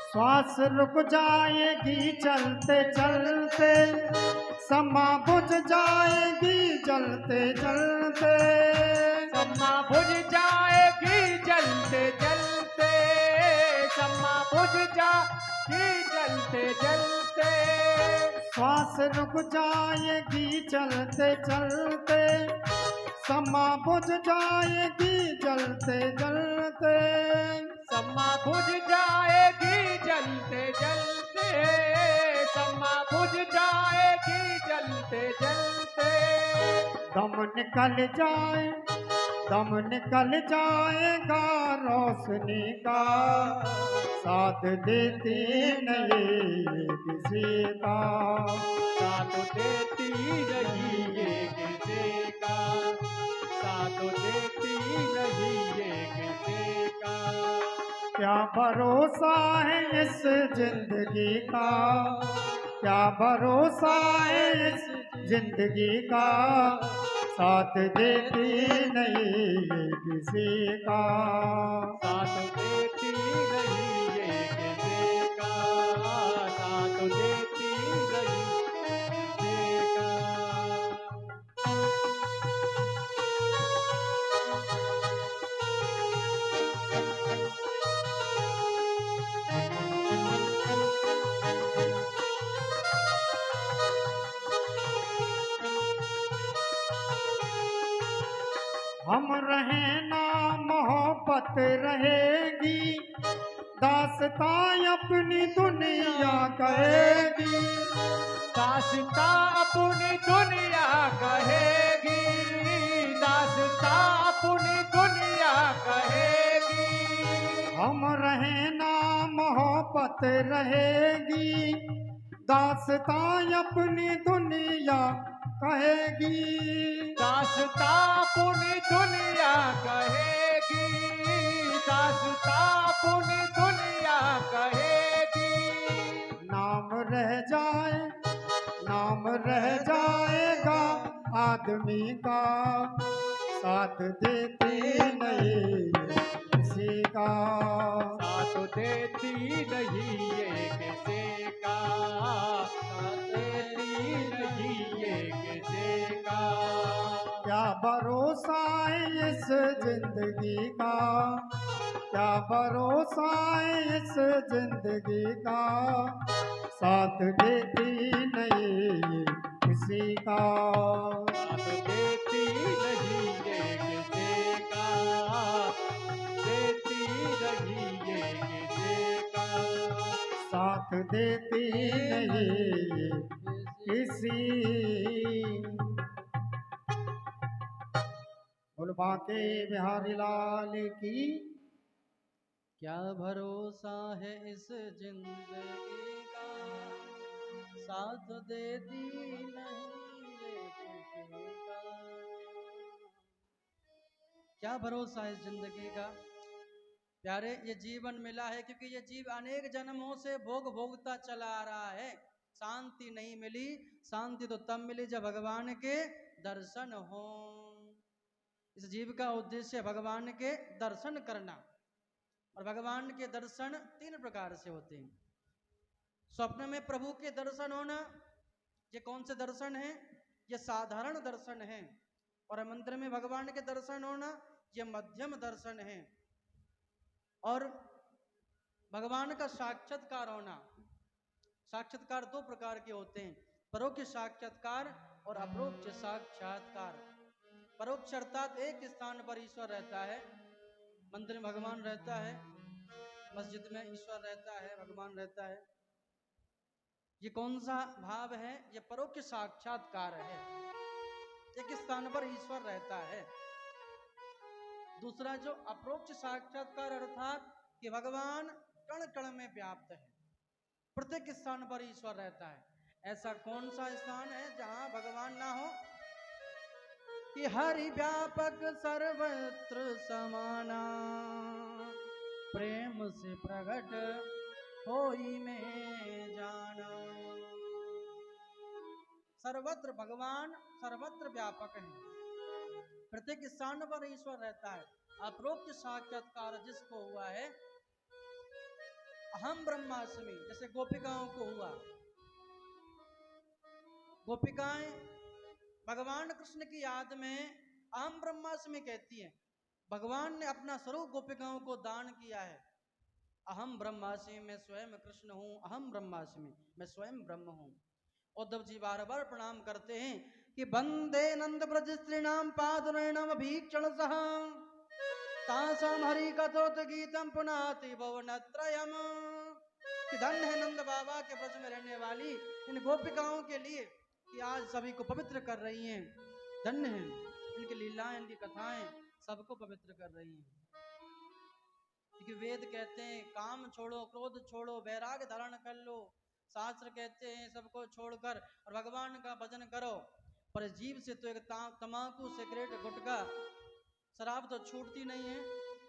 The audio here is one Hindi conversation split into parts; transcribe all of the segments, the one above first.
श्वास रुक जाएगी चलते चलते, समा बुझ जाएगी जलते जलते। समा बुझ जाएगी जलते जलते, समा बुझ जाएगी जलते जलते। श्वास रुक जाएगी चलते चलते, समा बुझ जाएगी जलते जलते। समा बुझ जाएगी जलते जलते, समा बुझ जाएगी जलते जलते। दम निकल जाए, दम निकल जाएगा रोशनी का, साथ देती नहीं किसी का। साथ देती नहीं ये किसी का, साथ देती नहीं ये किसी का। क्या भरोसा है इस जिंदगी का, क्या भरोसा है इस जिंदगी का, साथ देती नहीं ये किसी का। साथ देती नहीं ये किसी का, साथ देती नहीं किसी का। हम रहे ना मोहब्बत रहेगी, दास्तां अपनी दुनिया कहेगी। दास्तां अपनी दुनिया कहेगी, दास्तां अपनी दुनिया कहेगी। हम रहे ना मोहब्बत रहेगी, दास्तां अपनी दुनिया कहेगी। दास्तां अपनी दुनिया कहेगी, दास्तां अपनी दुनिया कहेगी। नाम रह जाए, नाम रह जाएगा आदमी का, साथ देती नहीं किसी का। साथ देती नहीं ये किसी का, साथ देती नहीं ये किसी का। क्या भरोसा है इस जिंदगी का, क्या भरोसा है इस जिंदगी का, साथ देती नहीं किसी का। साथ देती नहीं ये किसी का, देती नहीं ये किसी का। साथ देती नहीं किसी। बोल बांके बिहारी लाल की। क्या भरोसा है इस जिंदगी का, साथ देती नहीं ये किसी का। क्या भरोसा है इस जिंदगी का। प्यारे, ये जीवन मिला है क्योंकि ये जीव अनेक जन्मों से भोग भोगता चला आ रहा है। शांति नहीं मिली, शांति तो तब मिली जब भगवान के दर्शन हो। इस जीव का उद्देश्य भगवान के दर्शन करना, और भगवान के दर्शन तीन प्रकार से होते हैं। स्वप्न में प्रभु के दर्शन होना, ये कौन से दर्शन हैं? ये साधारण दर्शन हैं। और मंदिर में भगवान के दर्शन होना, ये मध्यम दर्शन हैं। और भगवान का साक्षात्कार होना, साक्षात्कार दो प्रकार के होते हैं, परोक्ष साक्षात्कार और अपरोक्ष साक्षात्कार। परोक्ष अर्थात एक स्थान पर ईश्वर रहता है, मंदिर में भगवान रहता है, मस्जिद में ईश्वर रहता है, भगवान रहता है। ये कौन सा भाव है? ये परोक्ष साक्षात्कार है, एक स्थान पर ईश्वर रहता है। दूसरा जो अपरोक्ष साक्षात्कार अर्थात कि भगवान कण कण में व्याप्त है, प्रत्येक स्थान पर ईश्वर रहता है। ऐसा कौन सा स्थान है जहां भगवान ना हो? कि हरि व्यापक सर्वत्र समाना, प्रेम से प्रकट होई में जाना। सर्वत्र भगवान सर्वत्र व्यापक है, प्रत्येक स्थान पर ईश्वर रहता है। अपरोक्ष साक्षात्कार जिसको हुआ है अहम ब्रह्मास्मि, जैसे गोपिकाओं को हुआ। गोपिकाएं भगवान कृष्ण की याद में अहम ब्रह्मास्मि कहती हैं। भगवान ने अपना स्वरूप गोपिकाओं को दान किया है। अहम ब्रह्मास्मि, मैं स्वयं कृष्ण हूं। अहम ब्रह्मास्मि, मैं स्वयं ब्रह्म हूं। उद्धव जी बार बार प्रणाम करते हैं कि वंदे नंद ब्रज स्त्रीणाम पादुर्णम भीक्षण सह तासाम हरि कथोत गीतम पुनाति भुवनत्रयम्। कि धन्य है नंद बाबा के ब्रज में रहने वाली इन गोपिकाओं के लिए कि आज सभी को पवित्र कर रही हैं। धन्य है इनकी लीलाएं, इनकी कथाएं सबको पवित्र कर रही हैं। क्योंकि वेद कहते हैं काम छोड़ो, क्रोध छोड़ो, वैराग्य धारण कर लो। शास्त्र कहते हैं सबको छोड़कर और भगवान का भजन करो। पर जीव से तो एक तमाकू, सिगरेट, गुटखा, शराब तो छूटती नहीं है।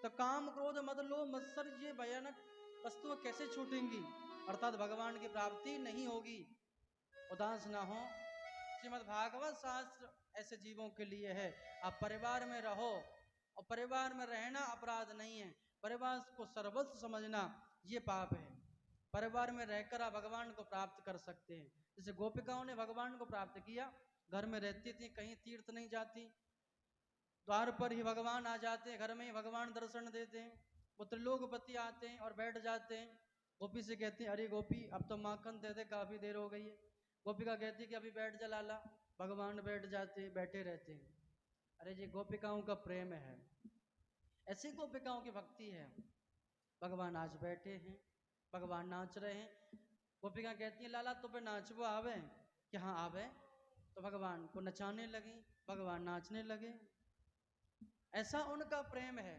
तो काम, क्रोध, मद, लोभ, मत्सर, ये भयानक वस्तुएं कैसे छूटेंगी? अर्थात भगवान की प्राप्ति नहीं होगी। उदास ना हो। श्रीमद् भागवत शास्त्र ऐसे जीवों के लिए है। आप परिवार में रहो और परिवार में रहना अपराध नहीं है। परिवार को सर्वस्व समझना ये पाप है। परिवार में रहकर आप भगवान को प्राप्त कर सकते हैं। जैसे गोपिकाओं ने भगवान को प्राप्त किया, घर में रहती थी, कहीं तीर्थ नहीं जाती, द्वार पर ही भगवान आ जाते हैं, घर में ही भगवान दर्शन देते हैं। वो त्रिलोकपति आते हैं और बैठ जाते हैं। गोपी से कहती है, अरे गोपी अब तो माखन दे दे, काफी देर हो गई है। गोपिका कहती है कि अभी बैठ जा लाला। भगवान बैठ जाते, बैठे रहते हैं। अरे ये गोपिकाओं का प्रेम है, ऐसी गोपिकाओं की भक्ति है। भगवान आज बैठे हैं, भगवान नाच रहे हैं। गोपिका कहती है, लाला तो पे नाचबो आवे? कि हाँ आवे। तो भगवान को नचाने लगी, भगवान नाचने लगे। ऐसा उनका प्रेम है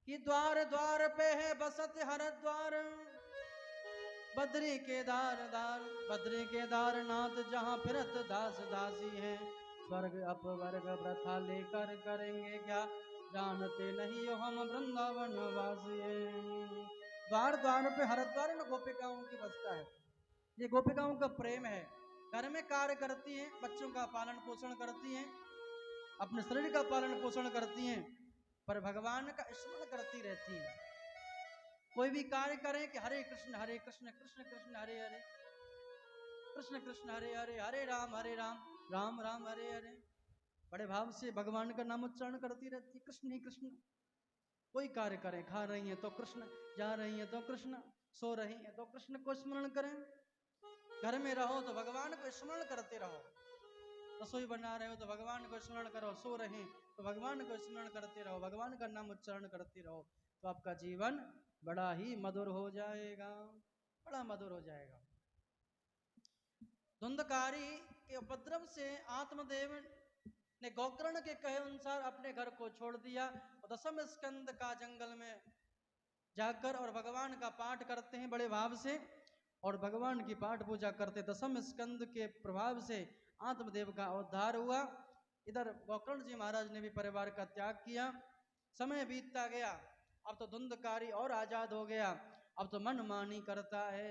कि द्वार द्वार पे है बसत हरिद्वार, बद्री केदार दार, बद्री केदारनाथ जहाँ फिरत दास दासी है। स्वर्ग अपवर्ग प्रथा लेकर करेंगे क्या, जानते नहीं हो हम वृंदावन वासी हैं। द्वार द्वार पे हरिद्वार न गोपिकाओं की बसता है। ये गोपिकाओं का प्रेम है। घर में कार्य करती हैं, बच्चों का पालन पोषण करती हैं, अपने शरीर का पालन पोषण करती हैं, पर भगवान का स्मरण करती रहती हैं। कोई भी कार्य करें कि हरे कृष्ण कृष्ण कृष्ण हरे हरे, कृष्ण कृष्ण हरे हरे, हरे राम राम राम हरे हरे। बड़े भाव से भगवान का नाम उच्चारण करती रहती, कृष्ण ही कृष्ण। कोई कार्य करें, खा रही हैं तो कृष्ण, जा रही हैं तो कृष्ण, सो रही हैं तो कृष्ण को स्मरण करें। घर में रहो तो भगवान को स्मरण करते रहो। रसोई बना रहे हो तो भगवान को स्मरण करो, सो रहे तो भगवान को स्मरण करते रहो, भगवान का नाम उच्चारण करते रहो, तो आपका जीवन बड़ा ही मधुर हो जाएगा, बड़ा मधुर हो जाएगा। धुंधकारी के उपद्रव से आत्मदेव ने गोकर्ण के कहे अनुसार अपने घर को छोड़ दिया और दशम स्कंद का जंगल में जाकर और भगवान का पाठ करते हैं बड़े भाव से, और भगवान की पाठ पूजा करते। दशम स्कंद के प्रभाव से आत्मदेव का उद्धार हुआ। इधर गोकर्ण जी महाराज ने भी परिवार का त्याग किया। समय बीतता गया, अब तो धुंधकारी और आजाद हो गया, अब तो मनमानी करता है।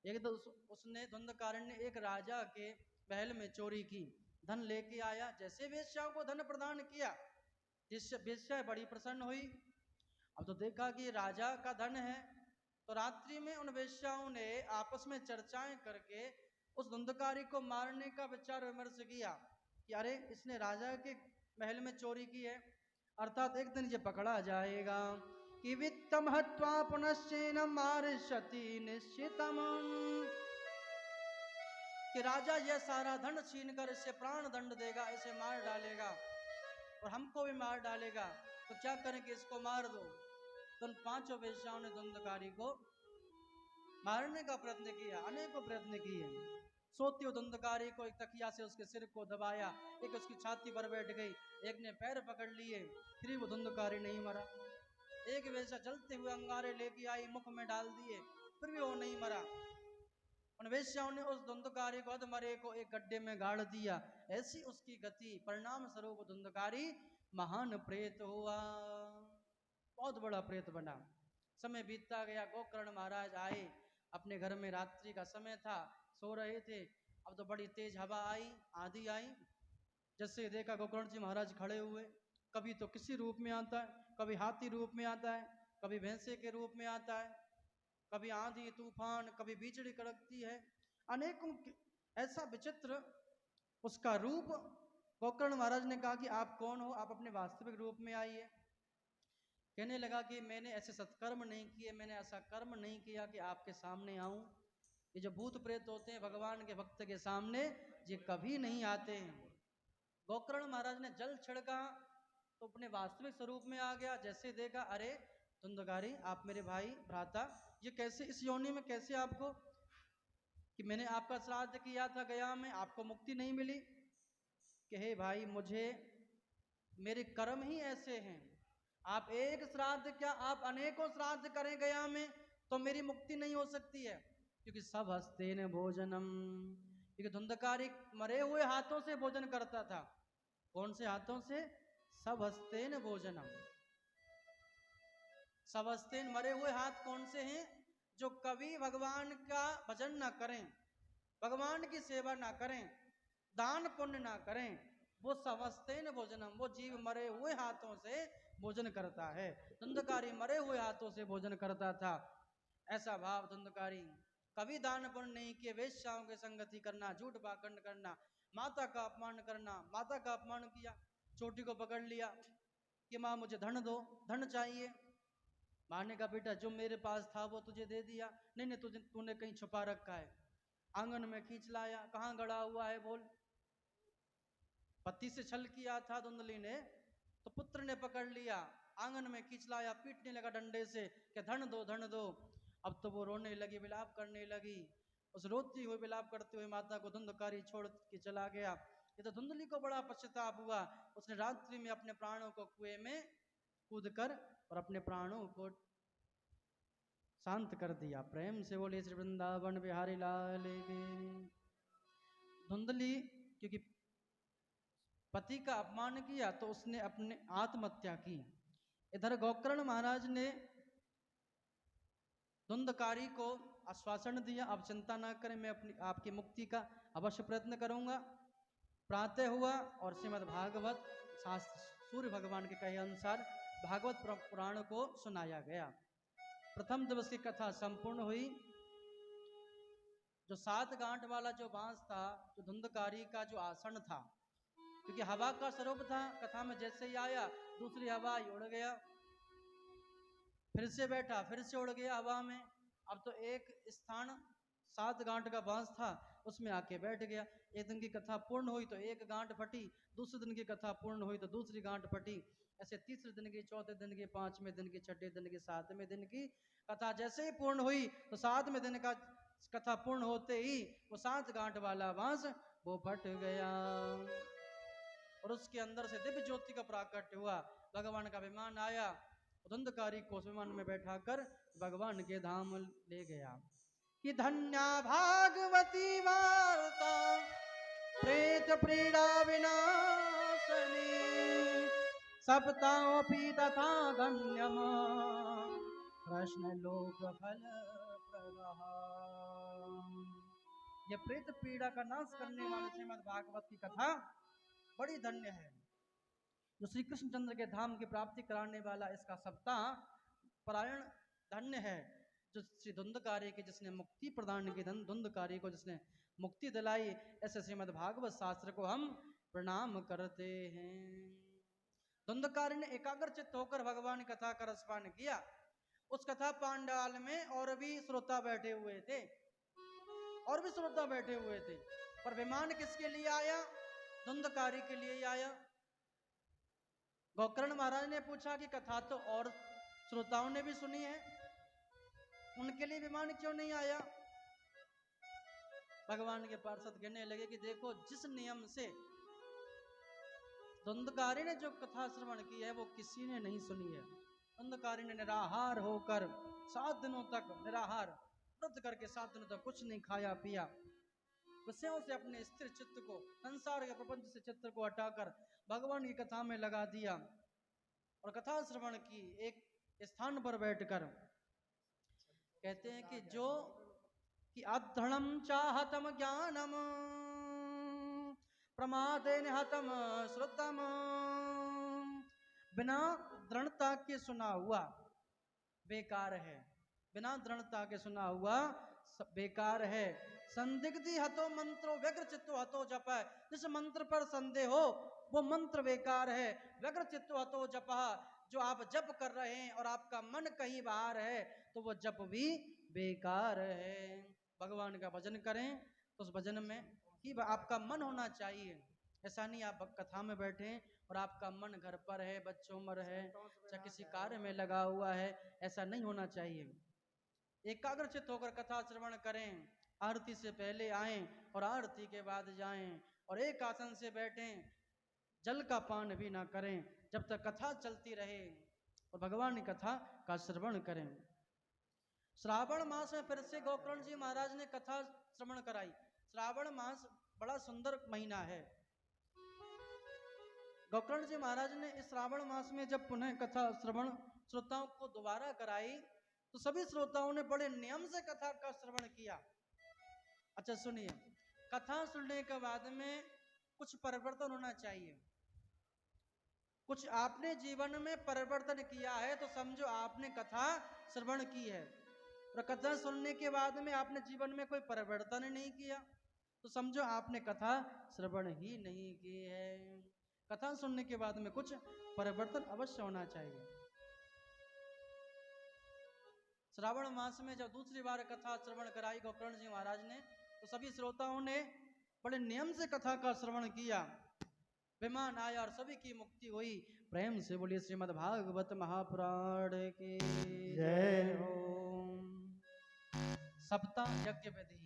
एक तो उसने धुंधकारी ने एक राजा के महल में चोरी की, धन लेके आया। जैसे वेश्याओं को धन प्रदान किया, जिससे वेश्या बड़ी प्रसन्न हुई। अब तो देखा कि राजा का धन है, तो रात्रि में उन वेश्याओं ने आपस में चर्चाएं करके उस धुंधकारी को मारने का विचार विमर्श किया कि अरे इसने राजा के महल में चोरी की है, अर्थात एक दिन ये पकड़ा जाएगा। कि वित्तम हत्वा पुनश्चैन मारिष्यति निश्चितम, कि राजा यह सारा धन छीन कर इसे प्राण दंड देगा, इसे मार डालेगा और हमको भी मार डालेगा। तो क्या करें कि इसको मार दो। तो उन पांचों वेश्याओं ने धुंधकारी को मारने का प्रयत्न किया, अनेकों प्रयत्न किए। सोती हुई धुंधकारी को एक तकिया से उसके सिर को दबाया, एक उसकी छाती पर बैठ गई, एक ने पैर पकड़ लिए, फिर वो धुंधकारी नहीं मरा। एक वेश्या जलते हुए अंगारे लेके आई, मुख में डाल दिए, फिर भी वो नहीं मरा। उन वेश्याओं ने उस धुंधकारी को अधमरे को एक गड्ढे में गाड़ दिया। ऐसी उसकी गति, परिणाम स्वरूप धुंधकारी महान प्रेत हुआ, बहुत बड़ा प्रेत बना। समय बीतता गया, गोकर्ण महाराज आए अपने घर में, रात्रि का समय था, सो रहे थे। अब तो बड़ी तेज हवा आई, आंधी आई। जैसे देखा गोकर्ण जी महाराज खड़े हुए, कभी तो किसी रूप में आता है, कभी हाथी रूप में आता है, कभी भैंसे के रूप में आता है, कभी आंधी तूफान, कभी बिजली कड़कती है, अनेकों ऐसा विचित्र उसका रूप। गोकर्ण महाराज ने कहा कि आप कौन हो, आप अपने वास्तविक रूप में आइए। कहने लगा कि मैंने ऐसे सत्कर्म नहीं किए, मैंने ऐसा कर्म नहीं किया कि आपके सामने आऊं। ये जो भूत प्रेत होते हैं भगवान के भक्त के सामने, ये कभी नहीं आते हैं। गोकर्ण महाराज ने जल छिड़का तो अपने वास्तविक स्वरूप में आ गया। जैसे देखा, अरे धुंधकारी, आप मेरे भाई भ्राता, ये कैसे इस योनि में, कैसे आपको, कि मैंने आपका श्राद्ध किया था गया में, आपको मुक्ति नहीं मिली। कि हे भाई, मुझे मेरे कर्म ही ऐसे हैं, आप एक श्राद्ध क्या, आप अनेकों श्राद्ध करें गया में तो मेरी मुक्ति नहीं हो सकती है। क्योंकि सब हस्ते न भोजनम, क्योंकि धुंधकारी मरे हुए हाथों से भोजन करता था। कौन से हाथों से? सब हस्ते न भोजनम। सब हस्ते, मरे हुए हाथ कौन से हैं? जो कभी भगवान का भजन ना करें, भगवान की सेवा ना करें, दान पुण्य ना करें, वो समस्तेन भोजनम, वो जीव मरे हुए हाथों से भोजन करता है। धुंधकारी मरे हुए हाथों से भोजन करता था। ऐसा भाव धुंधकारी। कभी दान पुण्य नहीं किए, वेश्याओं की संगति करना, झूठ पाखंड करना, माता का अपमान करना, माता का अपमान किया, छोटी को पकड़ लिया कि माँ मुझे धन दो, धन चाहिए। माँ ने कहा बेटा जो मेरे पास था वो तुझे दे दिया। नहीं नहीं, तूने कहीं छुपा रखा है। आंगन में खींच लाया, कहाँ गड़ा हुआ है बोल। पति से छल किया था धुंधली ने, तो पुत्र ने पकड़ लिया, आंगन में खींच लाया, पीटने लगा डंडे से कि धन दो, धन दो। अब तो वो रोने लगी, विलाप करने लगी। उस रोती हुई विलाप करते हुए माता को धुंधकारी छोड़ के चला गया। ये तो धुंधली को बड़ा पश्चाताप हुआ। उसने रात्रि में अपने प्राणों को कुएं में कूद कर और अपने प्राणों को शांत कर दिया। प्रेम से बोले श्री वृंदावन बिहारी लाल की। धुंधली क्योंकि पति का अपमान किया तो उसने अपने आत्महत्या की। इधर गोकर्ण महाराज ने धुंधकारी को आश्वासन दिया, अब चिंता ना करें, मैं अपनी आपकी मुक्ति का अवश्य प्रयत्न करूंगा। प्रातः हुआ और श्रीमद् भागवत शास्त्र सूर्य भगवान के कहे अनुसार भागवत पुराण को सुनाया गया। प्रथम दिवस की कथा संपूर्ण हुई। जो 7 गांठ वाला जो बांस था, जो धुंधकारी का जो आसन था, क्योंकि हवा का स्वरूप था, कथा में जैसे ही आया दूसरी हवा उड़ गया, फिर से बैठा, फिर से उड़ गया हवा में। अब तो एक स्थान 7 गांठ का बांस था, उसमें आके बैठ गया। एक दिन की कथा पूर्ण हुई तो एक गांठ फटी, दूसरे दिन की कथा पूर्ण हुई तो दूसरी गांठ फटी। ऐसे तीसरे दिन की, चौथे दिन की, 5वें दिन की, छठे दिन की, 7वें दिन की कथा जैसे ही पूर्ण हुई तो 7वें दिन का कथा पूर्ण होते ही वो 7 गांठ वाला बांस वो फट गया और उसके अंदर से दिव्य ज्योति का प्राकट्य हुआ। भगवान का विमान आया, धुंधकारी को विमान में बैठा कर भगवान के धाम ले गया। कि धन्या भागवती वार्ता प्रेत पीड़ा विनाशनी, सप्तापि तथा धन्यम कृष्ण लोक फल प्रदः। यह प्रेत पीड़ा का नाश करने वाले श्रीमद् भागवत की कथा बड़ी धन्य है। जो श्री कृष्णचंद्र के धाम की प्राप्ति कराने वाला इसका सप्ताह परायण धन्य है। जो श्री धुंधकारी के जिसने मुक्ति प्रदान की, धुंधकारी को जिसने मुक्ति दिलाई, ऐसे श्रीमद् भागवत शास्त्र को हम प्रणाम करते हैं। धुंधकारी ने एकाग्र चित्त होकर भगवान की कथा का रसपान किया। उस कथा पांडाल में और भी श्रोता बैठे हुए थे, और भी श्रोता बैठे हुए थे, पर विमान किसके लिए आया? धुंधकारी के लिए ही आया। गोकर्ण महाराज ने पूछा कि कथा तो और श्रोताओं ने भी सुनी है, उनके लिए विमान क्यों नहीं आया? भगवान के पार्षद कहने लगे कि देखो, जिस नियम से धुंधकारी ने जो कथा श्रवण की है वो किसी ने नहीं सुनी है। धुंधकारी ने निराहार होकर 7 दिनों तक निराहार व्रत करके 7 दिनों तक कुछ नहीं खाया पिया, विषयों से अपने स्थिर चित्त को, संसार के प्रपंच से चित्त को हटाकर भगवान की कथा में लगा दिया और कथा श्रवण की। एक स्थान पर बैठकर कहते हैं कि जो कि अधर्म चाहतम ज्ञानम प्रमादे निहतम श्रुतम, बिना दृढ़ता के सुना हुआ बेकार है, बिना दृढ़ता के सुना हुआ बेकार है। संदिग्धि हतो मंत्रो व्यग्र चित्तो हतो जप। जिस मंत्र पर संदेह हो वो मंत्र बेकार है। व्यग्र चित्तो हतो जप, जो आप जप कर रहे हैं और आपका मन कहीं बाहर है तो वो जप भी बेकार है। भगवान का भजन करें तो उस भजन में ही आपका मन होना चाहिए। ऐसा नहीं आप कथा में बैठे और आपका मन घर पर है, बच्चों में है, चाहे किसी कार्य में लगा हुआ है, ऐसा नहीं होना चाहिए। एकाग्रचित होकर कथा श्रवण करें, आरती से पहले आएं और आरती के बाद जाएं, और एक आसन से बैठें, जल का पान भी ना करें जब तक कथा चलती रहे, और भगवान की कथा का श्रवण करें। श्रावण मास में फिर से गोकर्ण जी महाराज ने कथा श्रवण कराई। श्रावण मास बड़ा सुंदर महीना है। गोकर्ण जी महाराज ने इस श्रावण मास में जब पुनः कथा श्रवण श्रोताओं को दोबारा कराई तो सभी श्रोताओं ने बड़े नियम से कथा का श्रवण किया। अच्छा सुनिए, कथा सुनने के बाद में कुछ परिवर्तन होना चाहिए। कुछ आपने जीवन में परिवर्तन किया है तो समझो आपने कथा श्रवण की है, और कथा सुनने के बाद में आपने जीवन में कोई परिवर्तन नहीं किया तो समझो आपने कथा श्रवण ही नहीं की है। कथा सुनने के बाद में कुछ परिवर्तन अवश्य होना चाहिए। श्रावण मास में जब दूसरी बार कथा श्रवण कराई गोकर्ण जी महाराज ने तो सभी श्रोताओं ने बड़े नियम से कथा का श्रवण किया। विमान आया और सभी की मुक्ति हुई। प्रेम से बोलिए श्रीमद् भागवत महापुराण की जय हो। सप्ताह यज्ञ विधि।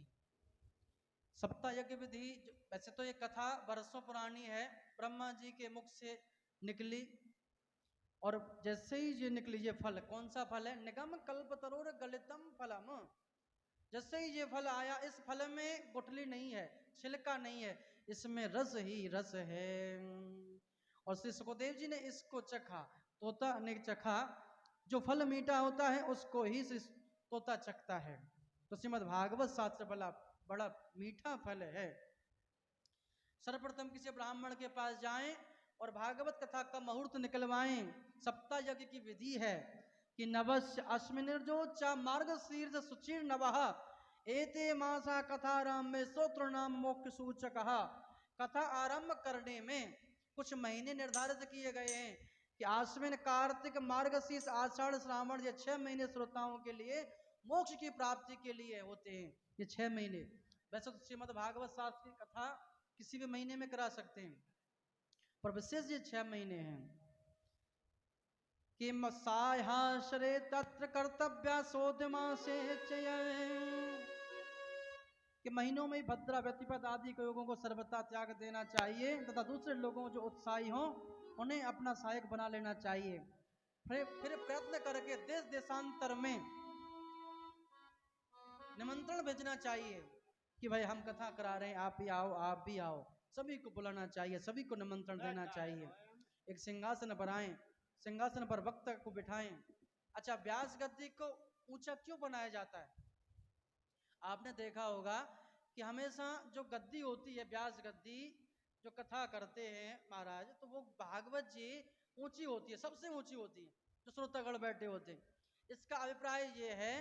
सप्ताह यज्ञ विधि, वैसे तो ये कथा वर्षों पुरानी है, ब्रह्मा जी के मुख से निकली, और जैसे ही ये निकली ये फल, कौन सा फल है? निगम कल्पतरोर गलितम फलम। जैसे ही ये फल आया, इस फल में गुठली नहीं है, छिलका नहीं है, इसमें रस ही रस है। और श्री सुखदेव जी ने इसको चखा, तोता ने चखा। जो फल मीठा होता है उसको ही तोता चखता है। तो श्रीमद् भागवत शास्त्र बड़ा मीठा फल है। सर्वप्रथम किसी ब्राह्मण के पास जाएं और भागवत कथा का मुहूर्त निकलवाएं। सप्ताह यज्ञ की विधि है कि नवस्य अस्मिनिर्जो च मार्गशीर्ष सुचिर नवः एते मासा कथाराम में स्तोत्र नाम मोक्ष सूचक। कथा आरंभ करने में कुछ महीने निर्धारित किए गए हैं कि आश्विन, कार्तिक, मार्गशीर्ष, आषाढ़, श्रावण, ये 6 महीने श्रोताओं के लिए मोक्ष की प्राप्ति के लिए होते हैं। ये 6 महीने। वैसे तो श्रीमद् भागवत शास्त्र की कथा किसी भी महीने में करा सकते हैं, पर विशेष ये 6 महीने हैं। किम साहाश्रे तत्र कर्तव्य सोधमासे कि महीनों में ही भद्रा, व्यतिपद आदि के लोगों को सर्वथा त्याग देना चाहिए तथा दूसरे लोगों जो उत्साही हों उन्हें अपना सहायक बना लेना चाहिए। फिर प्रयत्न करके देश देशांतर में निमंत्रण भेजना चाहिए कि भाई हम कथा करा रहे हैं, आप भी आओ, आप भी आओ। सभी को बुलाना चाहिए, सभी को निमंत्रण देना चाहिए। एक सिंहासन बनाएं, सिंहासन पर वक्ता को बिठाएं। अच्छा, व्यास गद्दी को ऊंचा क्यों बनाया जाता है? आपने देखा होगा कि हमेशा जो गद्दी होती है, व्यास गद्दी, जो कथा करते हैं महाराज, तो वो भागवत जी ऊंची होती है, सबसे ऊंची होती है, जो श्रोतागण बैठे होते हैं। इसका अभिप्राय ये है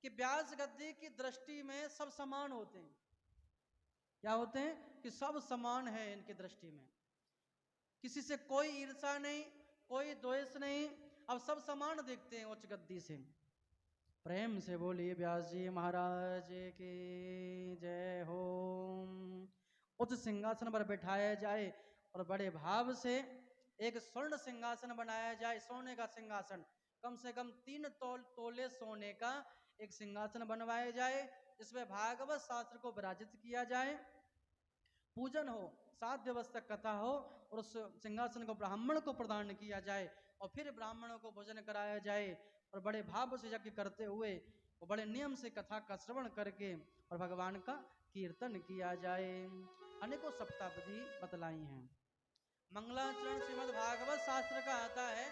कि व्यास गद्दी की दृष्टि में सब समान होते हैं। क्या होते हैं? कि सब समान है इनकी दृष्टि में, किसी से कोई ईर्षा नहीं, कोई द्वेष नहीं, अब सब समान देखते हैं उच्च गद्दी से। प्रेम से बोलिए व्यास जी महाराज की जय हो। उच्च सिंहासन पर बैठाया जाए और बड़े भाव से एक स्वर्ण सिंहासन बनाया जाए, सोने का सिंहासन, कम से कम 3 तोले सोने का एक सिंहासन बनवाया जाए, जिसमें भागवत शास्त्र को विराजित किया जाए, पूजन हो, 7 दिवस तक कथा हो, और उस सिंहासन को ब्राह्मण को प्रदान किया जाए, और फिर ब्राह्मणों को भोजन कराया जाए, और बड़े भाव से यज्ञ करते हुए वो बड़े नियम से कथा का श्रवण करके और भगवान का कीर्तन किया जाए। अनेकों सप्ताह विधि बतलाई हैं। मंगलाचरण श्रीमद् भागवत शास्त्र का आता है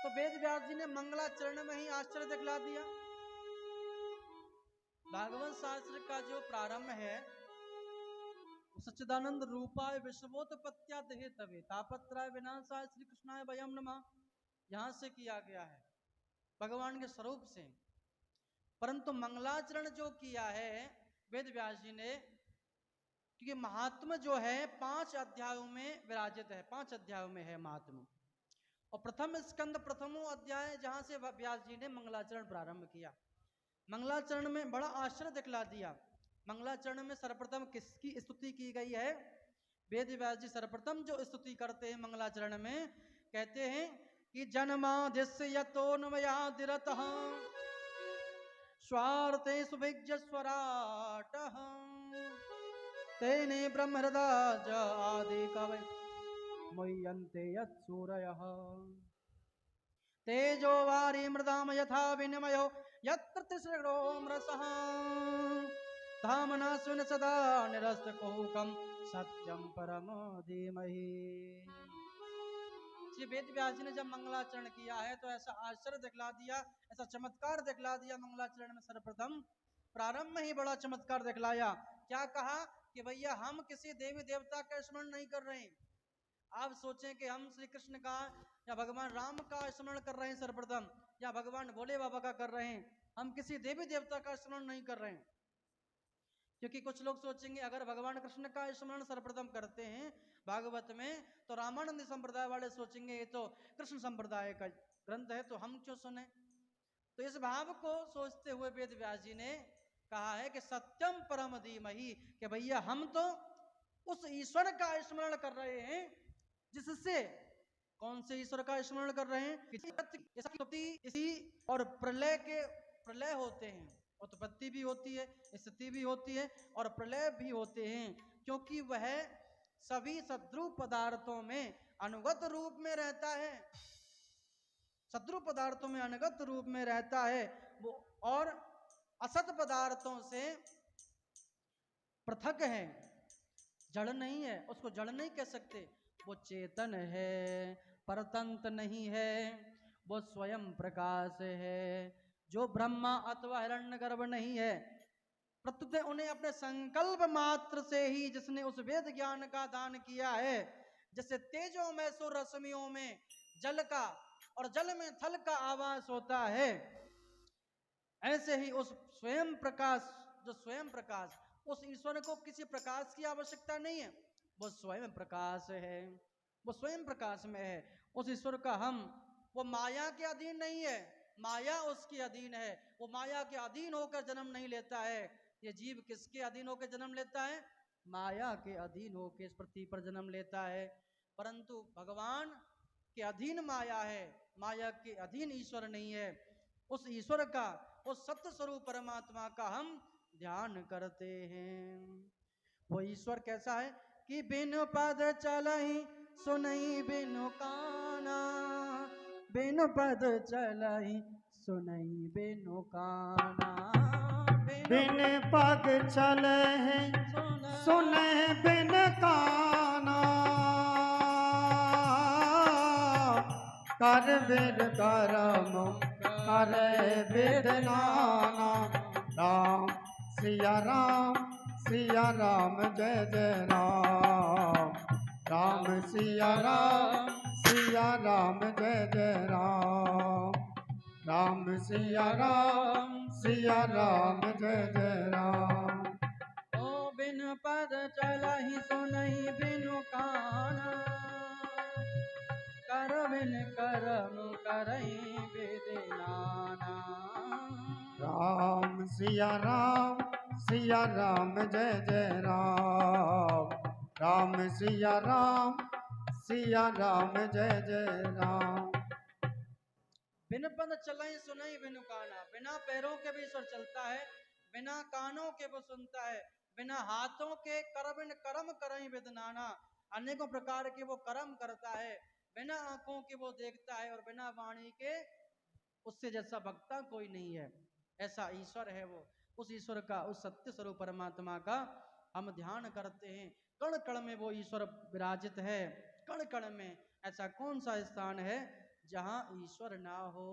तो वेद व्यास जी ने मंगलाचरण में ही आश्चर्य दिखला दिया। भागवत शास्त्र का जो प्रारंभ है सच्चिदानंद रूपाय विश्वोत्पत्त्या हेतवे तापत्रय विनाशाय श्री कृष्णाय वयम नमः, यहां से किया गया है। भगवान के स्वरूप से। परंतु मंगलाचरण जो किया है वेद व्यास जी ने, क्योंकि महात्म जो है 5 अध्यायों में विराजित है, 5 अध्यायों में है महात्म। और प्रथम स्कंद प्रथमो अध्याय जहां से व्यास जी ने मंगलाचरण प्रारंभ किया। मंगलाचरण में बड़ा आश्चर्य दिखला दिया। मंगलाचरण में सर्वप्रथम किसकी स्तुति की गई है? वेद व्यास जी सर्वप्रथम जो स्तुति करते हैं मंगलाचरण में, कहते हैं कि जन्मादिस्य यतोन्वयादिरतः स्वार्थे सुभिज्य स्वराटः तेने ब्रह्महृदाय आदि कवये मुह्यन्ते यत्सूरयः तेजो वारी मृदाम यथा विनिमयो यत्र तिसृणोमरसः धामना सुन सदा निरस्तकुहकं सत्यं परमो धीमहि। श्री वेद व्यास जी ने जब मंगलाचरण किया है तो ऐसा आश्चर्य दिखला दिया, ऐसा चमत्कार दिखला दिया मंगलाचरण में। सर्वप्रथम प्रारंभ में ही बड़ा चमत्कार दिखलाया। क्या कहा कि भैया हम किसी देवी देवता का स्मरण नहीं कर रहे हैं। आप सोचें कि हम श्री कृष्ण का या भगवान राम का स्मरण कर रहे हैं सर्वप्रथम, या भगवान भोले बाबा का कर रहे हैं। हम किसी देवी देवता का स्मरण नहीं कर रहे हैं। क्योंकि कुछ लोग सोचेंगे अगर भगवान कृष्ण का स्मरण सर्वप्रथम करते हैं भागवत में, तो रामानंद संप्रदाय वाले सोचेंगे ये तो कृष्ण संप्रदाय का ग्रंथ है, तो हम क्यों सुने। तो इस भाव को सोचते हुए वेद व्यास जी ने कहा है कि सत्यम परम धीमहि, कि भैया हम तो उस ईश्वर का स्मरण कर रहे हैं जिससे, कौन से ईश्वर का स्मरण कर रहे हैं? इसी और प्रलय होते हैं, उत्पत्ति भी होती है, स्थिति भी होती है और प्रलय भी होते हैं, क्योंकि वह सभी सद्रूप पदार्थों में अनुगत रूप में रहता है। सद्रूप पदार्थों में अनुगत रूप में रहता है वो, और असत पदार्थों से पृथक है, जड़ नहीं है, उसको जड़ नहीं कह सकते। वो चेतन है, परतंत्र नहीं है, वो स्वयं प्रकाश है, जो ब्रह्मा अथवा हिरण्यगर्भ नहीं है। प्रत्युत उन्हें अपने संकल्प मात्र से ही जिसने उस वेद ज्ञान का दान किया है, जैसे तेजों में सूर्य रश्मियों में जल का और जल में थल का आवास होता है, ऐसे ही उस स्वयं प्रकाश, जो स्वयं प्रकाश, उस ईश्वर को किसी प्रकाश की आवश्यकता नहीं है, वो स्वयं प्रकाश है, वो स्वयं प्रकाश में है। उस ईश्वर का हम, वो माया के अधीन नहीं है, माया उसके अधीन है, वो माया के अधीन होकर जन्म नहीं लेता है। ये जीव किसके अधीन होकर जन्म लेता है? माया के अधीन होकर इस पृथ्वी पर जन्म लेता है। परंतु भगवान के अधीन माया है, माया के अधीन ईश्वर नहीं है। उस ईश्वर का, उस सत्य स्वरूप परमात्मा का हम ध्यान करते हैं। वो ईश्वर कैसा है कि बिनु पद चलहि सुनहि बिनु काना, बिनु पद चलहि सुनहि बिनु काना, बिन पग चले सुने बिन काना, कर बिन करम करे बिन नाना। राम सिया राम जय जय राम, राम सिया राम जय जय राम, राम सिया राम जय जय राम। ओ बिन पद चलहि सुनहि बिनु काना, कर बिन करम करहि बिद नाना। राम सिया राम जय जय राम, राम सिया राम जय जय राम। बिन पद चलहि सुनहि बिनु काना, बिना पैरों के भी ईश्वर चलता है, बिना कानों के वो सुनता है, बिना हाथों के बिन कर्म करहि बिद नाना। अनेकों प्रकार के वो कर्म करता है, बिना आंखों के वो देखता है, और बिना वाणी के उससे जैसा भक्ता कोई नहीं है। ऐसा ईश्वर है वो। उस ईश्वर का, उस सत्य स्वरूप परमात्मा का हम ध्यान करते हैं। कण कण में वो ईश्वर विराजित है। कण कण में ऐसा कौन सा स्थान है जहां ईश्वर ना हो?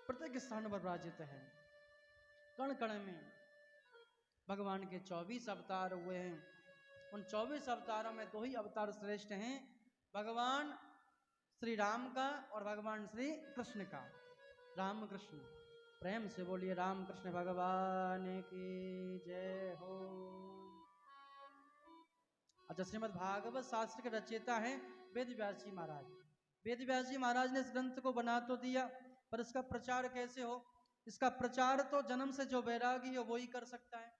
प्रत्येक स्थान पर विराजित है। कण कण में भगवान के 24 अवतार हुए हैं। उन 24 अवतारों में 2 ही अवतार श्रेष्ठ हैं। भगवान श्री राम का और भगवान श्री कृष्ण का। राम कृष्ण, प्रेम से बोलिए राम कृष्ण भगवान की जय हो। अच्छा, श्रीमद् भागवत शास्त्र के रचयिता हैं वेद व्यास जी महाराज। वेद व्यास जी महाराज ने इस ग्रंथ को बना तो दिया, पर इसका प्रचार कैसे हो? इसका प्रचार तो जन्म से जो वैरागी हो वो ही कर सकता है।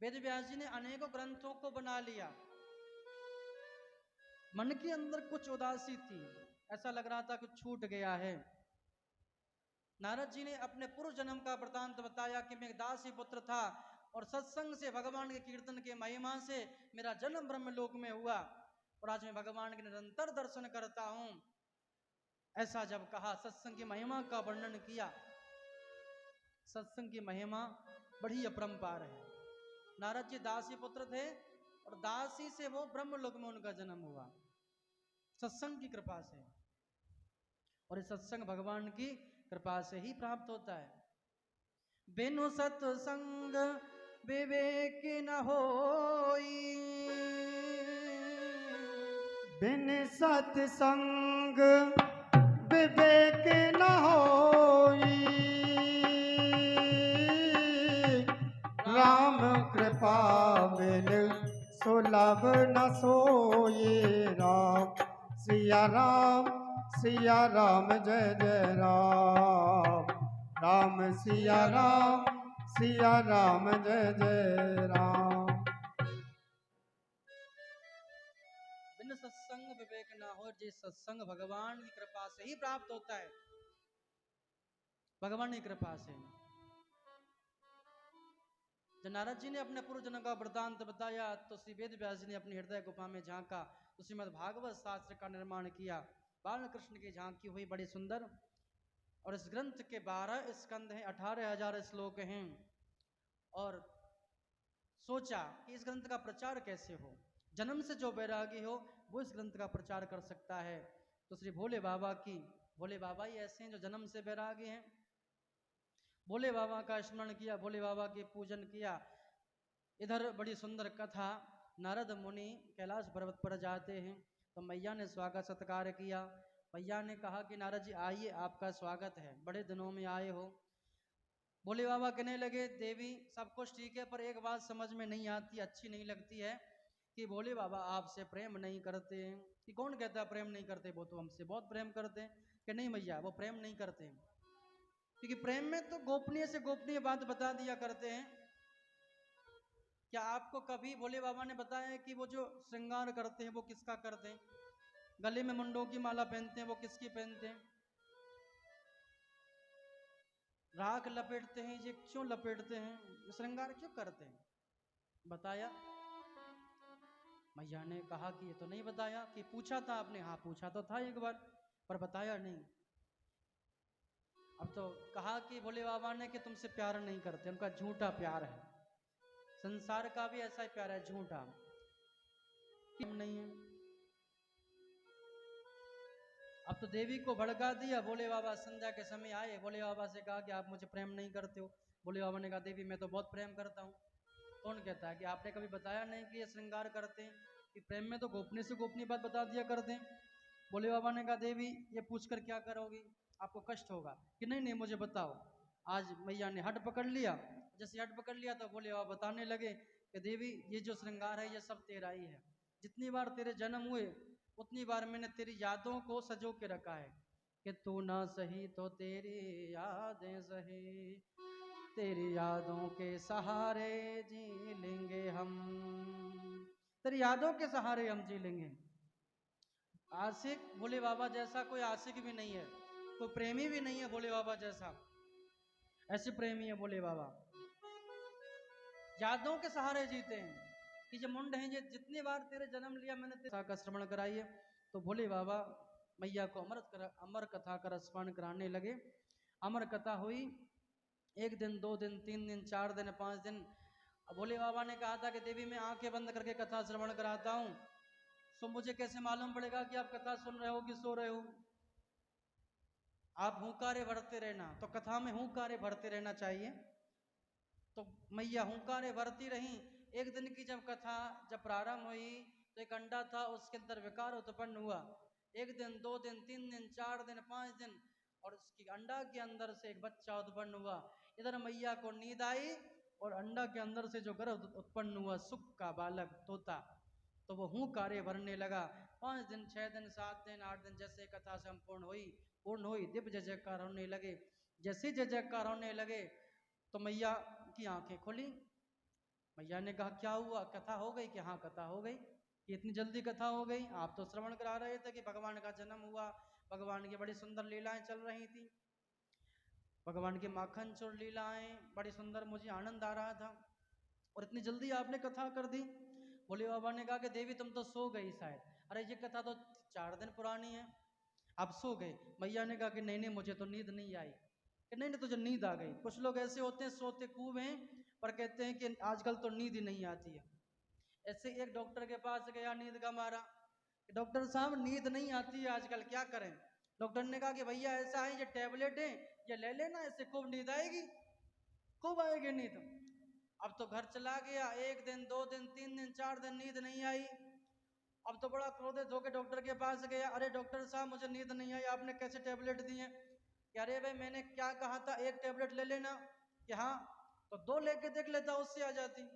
वेद व्यास जी ने अनेकों ग्रंथों को बना लिया, मन के अंदर कुछ उदासी थी, ऐसा लग रहा था कि छूट गया है। नारद जी ने अपने पूर्व जन्म का वृतांत बताया कि मैं एक दासी पुत्र था और सत्संग से, भगवान के कीर्तन के महिमा से मेरा जन्म ब्रह्मलोक में हुआ और आज मैं भगवान के निरंतर दर्शन करता हूं। ऐसा जब कहा, सत्संग की महिमा का वर्णन किया। सत्संग की महिमा बड़ी अपरंपार है। नारद जी दासी पुत्र थे और दासी से वो ब्रह्मलोक में उनका जन्म हुआ, सत्संग की कृपा से। और इस सत्संग भगवान की कृपा से ही प्राप्त होता है। बिनु सत्संग विवेक न होई, बिन सत्संग विवेक न होई, राम कृपा बिन सुलभ न सोई। राम सिया राम जय जय राम। राम सिया राम जय जय राम। बिन सत्संग विवेक न हो। जिस सत्संग भगवान की कृपा से ही प्राप्त होता है, भगवान की कृपा से। जब नारद जी ने अपने पूर्व जन्म का वृतांत बताया तो श्री वेद व्यास जी ने अपनी हृदय गुफा में झांका, तो श्रीमद् भागवत शास्त्र का निर्माण किया। बाल कृष्ण की झांकी हुई बड़ी सुंदर। और इस ग्रंथ के 12 स्कंद हैं, 18,000 श्लोक हैं। और सोचा कि इस ग्रंथ का प्रचार कैसे हो। जन्म से जो वैरागी हो वो इस ग्रंथ का प्रचार कर सकता है। तो श्री भोले बाबा की, भोले बाबा ही ऐसे हैं जो जन्म से वैरागी हैं। भोले बाबा का स्मरण किया, भोले बाबा के पूजन किया। इधर बड़ी सुंदर कथा, नारद मुनि कैलाश पर्वत पर जाते हैं तो मैया ने स्वागत सत्कार किया। मैया ने कहा कि नारद जी आइए, आपका स्वागत है, बड़े दिनों में आए हो। भोले बाबा कहने लगे, देवी सब कुछ ठीक है, पर एक बात समझ में नहीं आती, अच्छी नहीं लगती है कि भोले बाबा आपसे प्रेम नहीं करते हैं। कि कौन कहता है प्रेम नहीं करते, वो तो हमसे बहुत प्रेम करते हैं। कि नहीं मैया, वो प्रेम नहीं करते, क्योंकि प्रेम में तो गोपनीय से गोपनीय बात बता दिया करते हैं। क्या आपको कभी भोले बाबा ने बताया है कि वो जो श्रृंगार करते हैं वो किसका करते हैं? गले में मुंडों की माला पहनते हैं, वो किसकी पहनते हैं? राख लपेटते हैं, ये क्यों लपेटते हैं? श्रृंगार क्यों करते हैं? बताया? मैया ने कहा कि ये तो नहीं बताया। कि पूछा था आपने? हाँ पूछा तो था एक बार, पर बताया नहीं। अब तो कहा कि भोले बाबा ने कि तुमसे प्यार नहीं करते, उनका झूठा प्यार है। संसार का भी ऐसा ही प्यार है, झूठा नहीं है। अब तो देवी को भड़का दिया। भोले बाबा संध्या के समय आए, भोले बाबा से कहा कि आप मुझे प्रेम नहीं करते हो। भोले बाबा ने कहा, देवी मैं तो बहुत प्रेम करता हूँ। कौन कहता है कि आपने कभी बताया नहीं कि ये श्रृंगार करते हैं? कि प्रेम में तो गोपनीय से गोपनीय बात बता दिया करते हैं। भोले बाबा ने कहा, देवी ये पूछकर क्या करोगी, आपको कष्ट होगा। कि नहीं नहीं मुझे बताओ। आज मैया ने हट पकड़ लिया। जैसे हट पकड़ लिया तो भोले बाबा बताने लगे कि देवी ये जो श्रृंगार है ये सब तेरा ही है। जितनी बार तेरे जन्म हुए उतनी बार मैंने तेरी यादों को सजो के रखा है। कि तू ना सही तो तेरी यादें सही, तेरी यादों के सहारे जी लेंगे हम, तेरी यादों के सहारे हम जी लेंगे। आशिक भोले बाबा जैसा कोई आशिक भी नहीं है, कोई प्रेमी भी नहीं है भोले बाबा जैसा। ऐसे प्रेमी है भोले बाबा, यादों के सहारे जीते हैं। कि जो मुंड हैं, ये जितनी बार तेरे जन्म लिया मैंने तेरे का श्रवण कराइए। तो भोले बाबा मैया को अमर कथा का रसपान कराने लगे। अमर कथा हुई 1 दिन 2 दिन 3 दिन 4 दिन 5 दिन। भोले बाबा ने कहा था कि देवी मैं आंखें बंद करके कथा श्रवण कराता हूँ, तो मुझे कैसे मालूम पड़ेगा कि आप कथा सुन रहे हो कि सो रहे हो? आप हुंकारे भरते रहना, तो कथा में हुंकारे भरते रहना चाहिए। तो मैया हुंकारे भरती रही। एक दिन की जब कथा जब प्रारंभ हुई तो एक अंडा था, उसके अंदर विकार उत्पन्न हुआ। 1 दिन 2 दिन 3 दिन 4 दिन 5 दिन, और उसकी अंडा के अंदर से एक बच्चा उत्पन्न हुआ। इधर मैया को नींद आई और अंडा के अंदर से जो गर्भ उत्पन्न हुआ सुख का बालक तोता, तो वो हुंकारे भरने लगा। 5 दिन 6 दिन 7 दिन 8 दिन जैसे कथा संपूर्ण पूर्ण हुई, दिव्य जय जयकार होने लगे। जैसे जय जयकार होने लगे तो मैया की आंखें खुली। मैया ने कहा क्या हुआ, कथा हो गई? कि हाँ कथा हो गई। कि इतनी जल्दी कथा हो गई? आप तो श्रवण करा रहे थे कि भगवान का जन्म हुआ, भगवान की बड़ी सुंदर लीलाएं चल रही थी, भगवान की माखन चोर लीलाएं, बड़ी सुंदर, मुझे आनंद आ रहा था, और इतनी जल्दी आपने कथा कर दी। भोले बाबा ने कहा कि देवी तुम तो सो गई शायद। अरे ये कथा तो 4 दिन पुरानी है, आप सो गए। मैया ने कहा कि नहीं नहीं मुझे तो नींद नहीं आई। कि नहीं नहीं तुझे नींद आ गई। कुछ लोग ऐसे होते हैं सोते खूब हैं पर कहते हैं कि आजकल तो नींद ही नहीं आती है। ऐसे एक डॉक्टर के पास गया नींद का मारा, डॉक्टर साहब नींद नहीं आती है आजकल, क्या करें? डॉक्टर ने कहा कि भैया ऐसा है, ये टैबलेट है, ये ले लेना, इससे खूब नींद आएगी, खूब आएगी नींद। अब तो घर चला गया, 1 दिन 2 दिन 3 दिन 4 दिन नींद नहीं आई। अब तो बड़ा क्रोधित होकर डॉक्टर के पास गया, अरे डॉक्टर साहब मुझे नींद नहीं आई, आपने कैसे टैबलेट दी है? कि अरे भाई मैंने क्या कहा था, 1 टैबलेट ले लेना। कि हाँ, तो 2 लेके देख लेता, उससे आ जाती।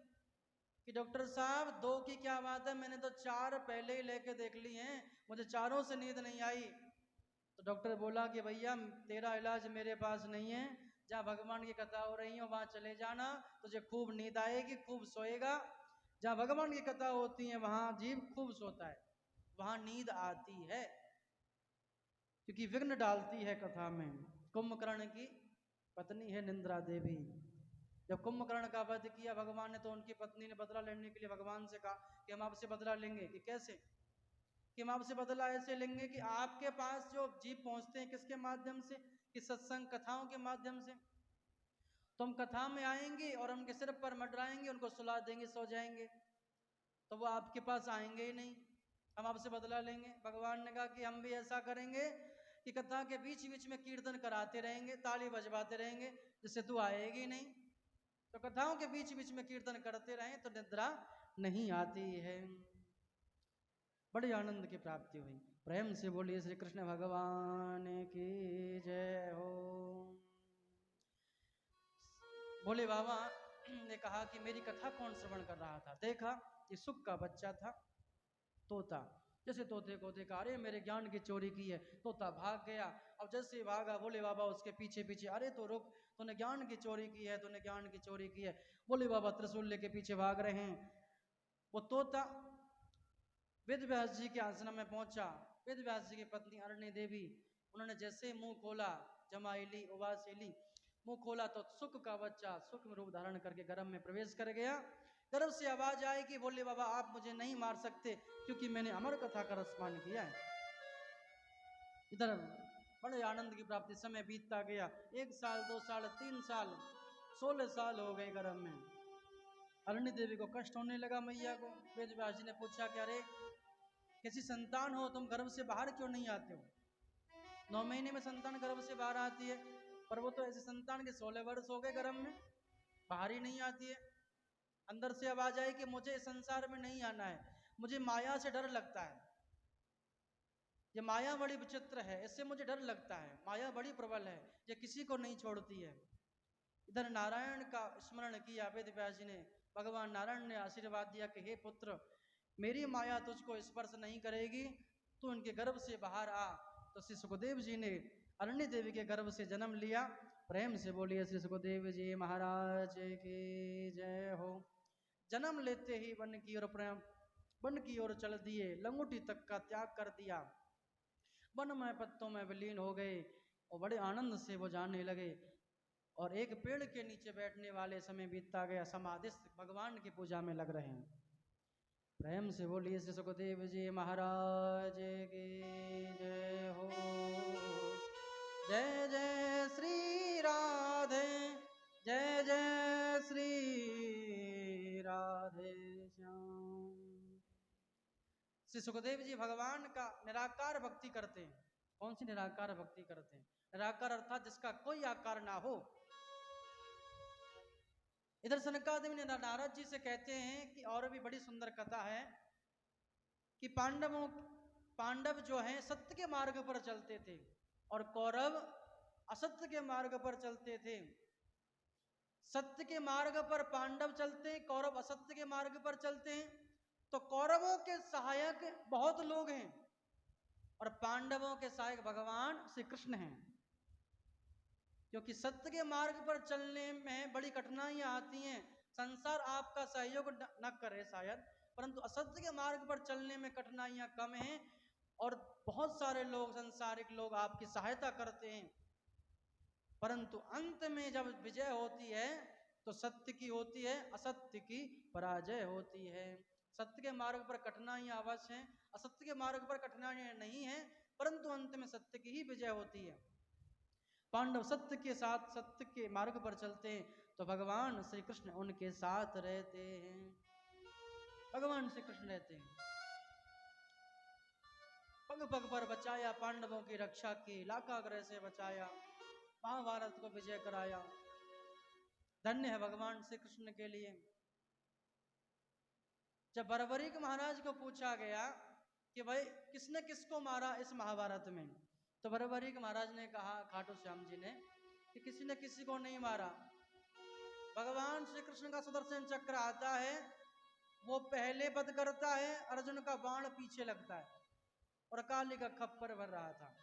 कि डॉक्टर साहब 2 की क्या बात है, मैंने तो 4 पहले ही लेके देख ली हैं, मुझे चारों से नींद नहीं आई। तो डॉक्टर बोला कि भैया तेरा इलाज मेरे पास नहीं है, जहाँ भगवान की कथा हो रही हो वहां चले जाना, तुझे खूब नींद आएगी, खूब सोएगा। जहाँ भगवान की कथा होती है वहां जीव खूब सोता है, वहां नींद आती है, क्योंकि विघ्न डालती है कथा में। कुंभकर्ण की पत्नी है निंद्रा देवी। जब कुंभकर्ण का वध किया भगवान ने, तो उनकी पत्नी ने बदला लेने के लिए भगवान से कहा कि हम आपसे बदला लेंगे। कि कैसे? कि हम आपसे बदला ऐसे लेंगे कि आपके पास जो जीव पहुंचते हैं किसके माध्यम से? कि सत्संग कथाओं के माध्यम से। तो हम कथा में आएंगे और उनके सिर पर मंडराएंगे, उनको सुला देंगे, सो जाएंगे, तो वो आपके पास आएंगे ही नहीं, हम आपसे बदला लेंगे। भगवान ने कहा कि हम भी ऐसा करेंगे कि कथा के बीच बीच में कीर्तन कराते रहेंगे, ताली बजवाते रहेंगे, जिससे तू आएगी नहीं। तो कथाओं के बीच बीच में कीर्तन करते रहें तो निद्रा नहीं आती है। बड़े आनंद की प्राप्ति हुई। प्रेम से बोलिए श्री कृष्ण भगवान की जय हो। भोले बाबा ने कहा कि मेरी कथा कौन श्रवण कर रहा था? देखा ये सुख का बच्चा था, तोता। जैसे तोते को देखा, अरे मेरे ज्ञान की चोरी की है, तोता भाग गया। अब जैसे भागा भोले बाबा उसके पीछे पीछे, अरे तो रुक, तूने ज्ञान की चोरी की है, तूने ज्ञान की चोरी की है। भोले बाबा त्रिशूल लेके पीछे भाग रहे हैं। वो तोता वेद व्यास जी के आश्रम में पहुंचा। वेद व्यास जी की पत्नी अरण्य देवी, उन्होंने जैसे मुंह खोला, जमाईली उबासीली, मुंह खोला तो सुख का बच्चा सूक्ष्म रूप धारण करके गर्भ में प्रवेश कर गया। गर्भ से आवाज आई कि बोले बाबा आप मुझे नहीं मार सकते, क्योंकि मैंने अमर कथा का रसपान किया है। इधर बड़े आनंद की प्राप्ति, समय बीतता गया। 1 साल 2 साल 3 साल 16 साल हो गए गर्भ में। अरण्य देवी को कष्ट होने लगा मैया को। वेद व्यास जी ने पूछा कि अरे किसी संतान हो, तुम गर्भ से बाहर क्यों नहीं आते हो? 9 महीने में संतान गर्भ से बाहर आती है, पर वो तो ऐसे संतान के 16 वर्ष हो गए गर्भ में, बाहर ही नहीं आती है। अंदर से आवाज आई कि मुझे इस संसार में नहीं आना है, मुझे माया से डर लगता है, ये माया बड़ी विचित्र है, इससे मुझे डर लगता है, माया बड़ी प्रबल है, ये किसी को नहीं छोड़ती है। इधर नारायण का स्मरण किया वेद व्यास जी ने। भगवान नारायण ने आशीर्वाद दिया कि हे पुत्र, मेरी माया तुझको स्पर्श नहीं करेगी, तू इनके गर्भ से बाहर आ। तो श्री सुखदेव जी ने अरण्य देवी के गर्भ से जन्म लिया। प्रेम से बोलिए श्री सुखदेव जी महाराज की जय हो। जन्म लेते ही वन की ओर प्रेम, वन की ओर चल दिए, लंगोटी तक का त्याग कर दिया, वन में पत्तों में विलीन हो गए और बड़े आनंद से वो जाने लगे। और एक पेड़ के नीचे बैठने वाले समय बीतता गया, समाधिस्थ भगवान की पूजा में लग रहे हैं। प्रेम से बोलिए श्री सुखदेव जी महाराज की जय हो। जय जय श्री राधे, जय जय श्री राधे श्याम। श्री सुखदेव जी भगवान का निराकार भक्ति करते हैं। कौन सी निराकार भक्ति करते हैं? निराकार अर्थात जिसका कोई आकार ना हो। इधर सनकादिक ने नारद जी से कहते हैं कि और भी बड़ी सुंदर कथा है कि पांडव जो हैं सत्य के मार्ग पर चलते थे और कौरव असत्य के मार्ग पर चलते थे। सत्य के मार्ग पर पांडव चलते हैं, कौरव असत्य के मार्ग पर चलते हैं। तो कौरवों के सहायक बहुत लोग हैं और पांडवों के सहायक भगवान श्री कृष्ण हैं। क्योंकि सत्य के मार्ग पर चलने में बड़ी कठिनाइयां आती हैं। संसार आपका सहयोग न करे शायद, परंतु असत्य के मार्ग पर चलने में कठिनाइयां कम हैं और बहुत सारे लोग, संसारिक लोग आपकी सहायता करते हैं। परंतु अंत में जब विजय होती है तो सत्य की होती है, असत्य की पराजय होती है। सत्य के मार्ग पर कठिनाइयां अवश्य हैं, असत्य के मार्ग पर कठिनाइयां नहीं हैं, परंतु अंत में सत्य की ही विजय होती है। पांडव सत्य के साथ सत्य के मार्ग पर चलते हैं तो भगवान श्री कृष्ण उनके साथ रहते हैं। भगवान श्री कृष्ण रहते हैं। पग पग पर बचाया, पांडवों की रक्षा की, लाकाग्रह से बचाया, महाभारत को विजय कराया। धन्य है भगवान श्री कृष्ण के लिए। जब बर्बरीक महाराज को पूछा गया कि भाई किसने किसको मारा इस महाभारत में, तो बर्बरीक महाराज ने कहा, खाटू श्याम जी ने, कि किसी ने किसी को नहीं मारा। भगवान श्री कृष्ण का सुदर्शन चक्र आता है, वो पहले वध करता है, अर्जुन का बाण पीछे लगता है और काली का खप्पर भर रहा था।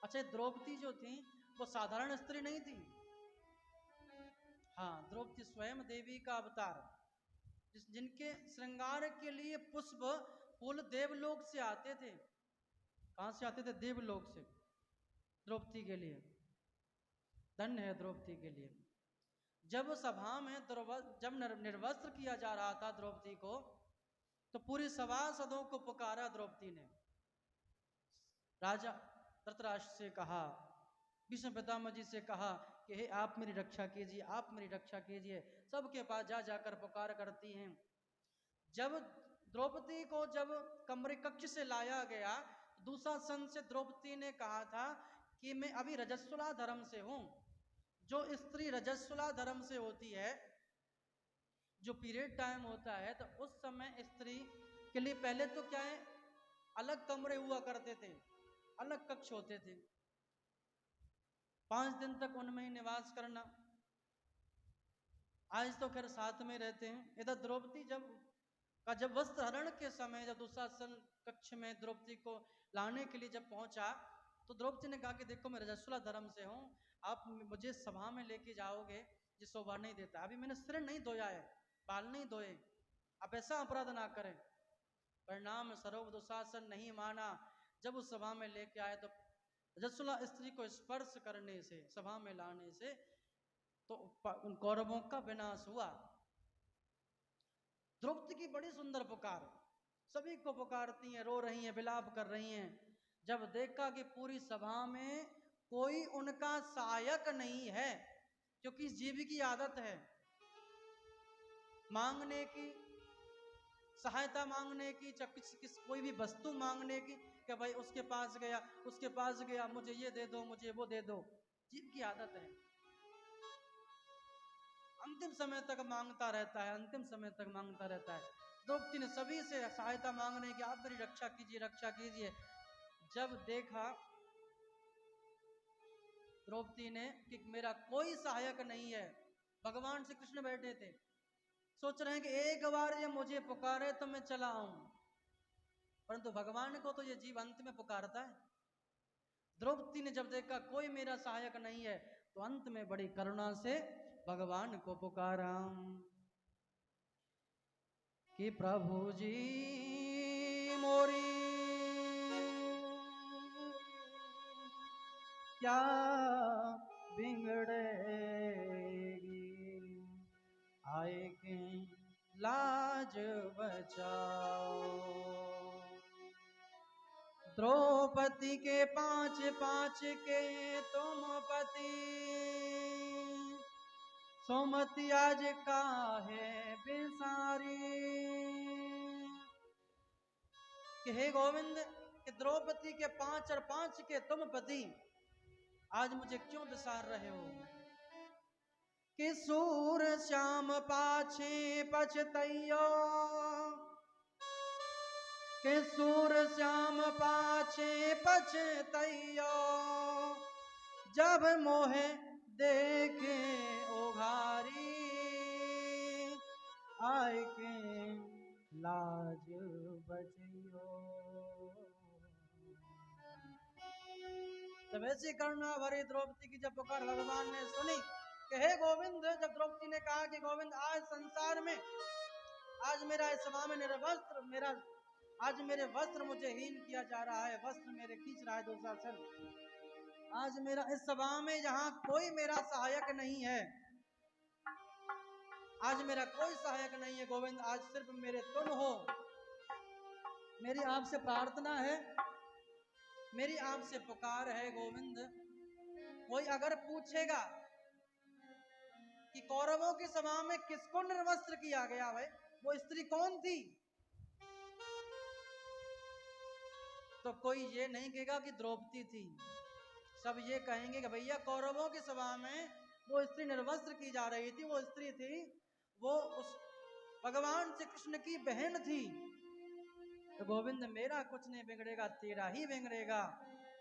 अच्छा, द्रौपदी जो थी वो साधारण स्त्री नहीं थी। हाँ, द्रौपदी स्वयं देवी का अवतार, जिनके श्रृंगार के लिए पुष्प फूल देवलोक से आते थे। कहां से आते थे? देवलोक से, द्रौपदी के लिए। धन्य है द्रौपदी के लिए। जब सभा में जब निर्वस्त्र किया जा रहा था द्रौपदी को, तो पूरी सभासदों को पुकारा द्रौपदी ने। राजा धृतराष्ट्र से कहा, भीष्म पितामह जी से कहा कि हे आप मेरी रक्षा कीजिए, आप मेरी रक्षा कीजिए। सबके पास जा जाकर पुकार करती हैं। जब द्रौपदी को जब कमरे कक्ष से लाया गया, दुशासन से द्रौपदी ने कहा था कि मैं अभी रजस्वला धर्म से हूं। जो स्त्री रजस्वला धर्म से होती है, जो पीरियड टाइम होता है, तो उस समय स्त्री के लिए पहले तो क्या है, अलग कमरे हुआ करते थे, अलग कक्ष होते थे, 5 दिन तक उनमें ही निवास करना। आज तो खैर साथ में रहते हैं। इधर द्रौपदी जब वस्त्र हरण के समय जब दुशासन कक्ष में द्रौपदी को लाने के लिए जब पहुंचा, तो द्रौपदी ने कहा कि देखो मैं रजस्वला धर्म से हूं, आप मुझे सभा में लेके जाओगे ये शोभा नहीं देता। अभी मैंने सिर नहीं धोया है, बाल नहीं धोए, आप ऐसा अपराध ना करें। परिणाम स्वरूप दुशासन नहीं माना। जब उस सभा में लेके आए तो रजस्वला स्त्री को स्पर्श करने से, सभा में लाने से, तो उन कौरवों का विनाश हुआ। द्रौपदी की बड़ी सुंदर पुकार, सभी को पुकारती हैं, रो रही हैं, विलाप कर रही हैं। जब देखा कि पूरी सभा में कोई उनका सहायक नहीं है, क्योंकि इस जीव की आदत है मांगने की, सहायता मांगने की, कोई भी वस्तु मांगने की, कि भाई उसके पास गया, मुझे ये दे दो, मुझे वो दे दो। जीव की आदत है, अंतिम समय तक मांगता रहता है, अंतिम समय तक मांगता रहता है। द्रौपदी ने सभी से सहायता मांगने की, आप मेरी रक्षा कीजिए, रक्षा कीजिए। जब देखा द्रौपदी ने कि मेरा कोई सहायक नहीं है, भगवान श्री कृष्ण बैठे थे, सोच रहे हैं कि एक बार ये मुझे पुकारे तो मैं चला आऊं, परंतु भगवान को तो ये जीव अंत में पुकारता है। द्रौपदी ने जब देखा कोई मेरा सहायक नहीं है, तो अंत में बड़ी करुणा से भगवान को पुकारा कि प्रभु जी मोरी क्या बिगड़ेगी, आए के लाज बचाओ। द्रौपदी के 5 के तुम पति, सुमति आज काहे बिसारी। कि हे गोविंद, कि द्रौपदी के 5 के तुम पति आज मुझे क्यों बिसार रहे हो। कि सूर श्याम पाछे पछतैयो, के सूर श्याम पाछे पछतैयो जब मोहे देखे ओघारी आय के लाज बचियो। जब ऐसी करुणा भरी द्रौपदी की जब पुकार भगवान ने सुनी कि हे गोविंद, जब द्रौपदी ने कहा कि गोविंद आज संसार में आज मेरा इस सभा में निर्वस्त्र मेरा आज मेरे वस्त्र मुझे हीन किया जा रहा है, वस्त्र मेरे खींच रहा है दुशासन, आज मेरा इस सभा में यहाँ कोई मेरा सहायक नहीं है, आज मेरा कोई सहायक नहीं है गोविंद, आज सिर्फ मेरे तुम हो। मेरी आपसे प्रार्थना है, मेरी आपसे पुकार है गोविंद, कोई अगर पूछेगा कि कौरवों की सभा में किसको निर्वस्त्र किया गया भाई, वो स्त्री कौन थी, तो कोई ये नहीं कहेगा कि द्रौपदी थी, सब ये कहेंगे कि भैया कौरवों की सभा में वो स्त्री निर्वस्त्र की जा रही थी, वो स्त्री थी, वो उस भगवान श्री कृष्ण की बहन थी। तो गोविंद मेरा कुछ नहीं बिगड़ेगा, तेरा ही बिगड़ेगा।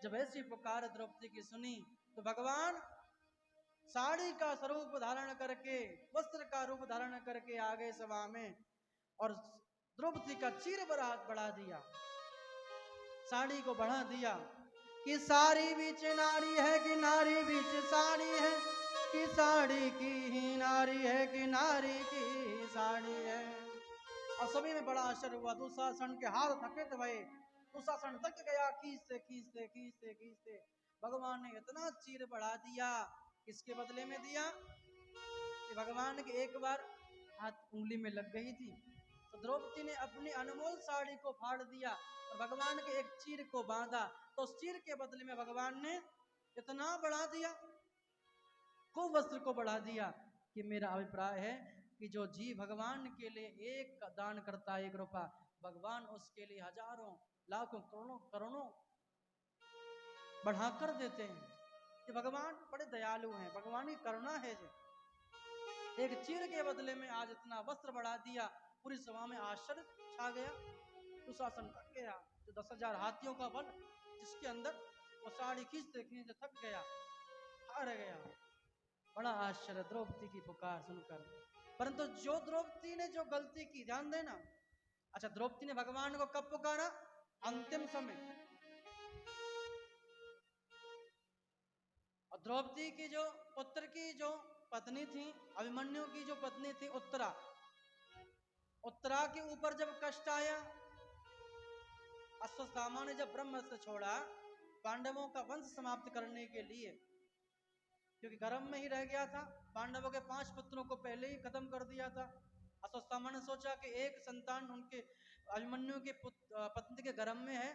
जब ऐसी पुकार द्रौपदी की सुनी तो भगवान साड़ी का स्वरूप धारण करके, वस्त्र का रूप धारण करके आ गए सभा में और द्रौपदी का चीर बढ़ा दिया, साड़ी को बढ़ा दिया कि साड़ी बीच नारी है कि नारी बीच साड़ी है, कि साड़ी की ही नारी है कि नारी की साड़ी है। और सभी में बड़ा आश्चर्य हुआ, दुशासन के हाथ थकित भये, दुशासन थक गया, खींचते खींचते खींचते खींचते भगवान ने इतना चीर बढ़ा दिया, किसके बदले में दिया कि भगवान के एक बार हाथ उंगली में लग गई थी तो द्रौपदी ने अपनी अनमोल साड़ी को फाड़ दिया और भगवान के एक चीर को बांधा, तो उस चीर के बदले में भगवान ने इतना बढ़ा दिया, को वस्त्र को बढ़ा दिया कि मेरा अभिप्राय है कि जो जी भगवान के लिए एक दान करता है, 1 रुपया, भगवान उसके लिए हजारों लाखों करोड़ों बढ़ाकर देते हैं। कि भगवान बड़े दयालु हैं, भगवान की करुणा है। जो एक चीर के बदले में आज इतना वस्त्र बढ़ा दिया, पूरी सभा में आश्चर्य छा गया, दुशासन थक गया, जो 10,000 हाथियों का बल जिसके अंदर वो साड़ी खींचते खींचते थक गया, हार गया। बड़ा आश्चर्य द्रौपदी की पुकार सुनकर। परंतु जो द्रौपदी ने जो गलती की, ध्यान देना, अच्छा द्रौपदी ने भगवान को कब पुकारा? अंतिम समय। और द्रौपदी की जो पुत्र की जो पत्नी थी, अभिमन्यु की जो पत्नी थी उत्तरा, उत्तरा के ऊपर जब कष्ट आया, अश्वत्थामा ने जब ब्रह्मास्त्र छोड़ा पांडवों का वंश समाप्त करने के लिए, क्योंकि गर्भ में ही रह गया था, पांडवों के 5 पुत्रों को पहले ही खत्म कर दिया था। अश्वत्थामा ने सोचा कि एक संतान उनके अभिमन्यु के पत्नी के गर्भ में है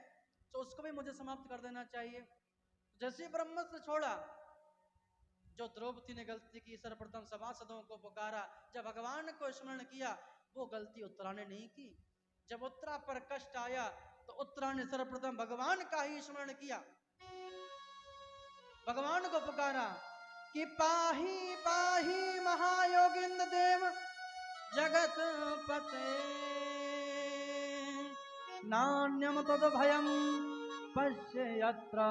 तो उसको भी मुझे समाप्त कर देना चाहिए। जैसे ब्रह्मास्त्र छोड़ा, जो द्रौपदी ने गलती की, सर्वप्रथम सभासदों को पुकारा, जब भगवान को स्मरण किया, वो गलती उत्तरा ने नहीं की। जब उत्तरा पर कष्ट आया तो उत्तरा ने सर्वप्रथम भगवान का ही स्मरण किया, भगवान को पुकारा कि पाही पाही महायोगिंद्र देव जगत पते नान्यम तद भयम पश्य यत्र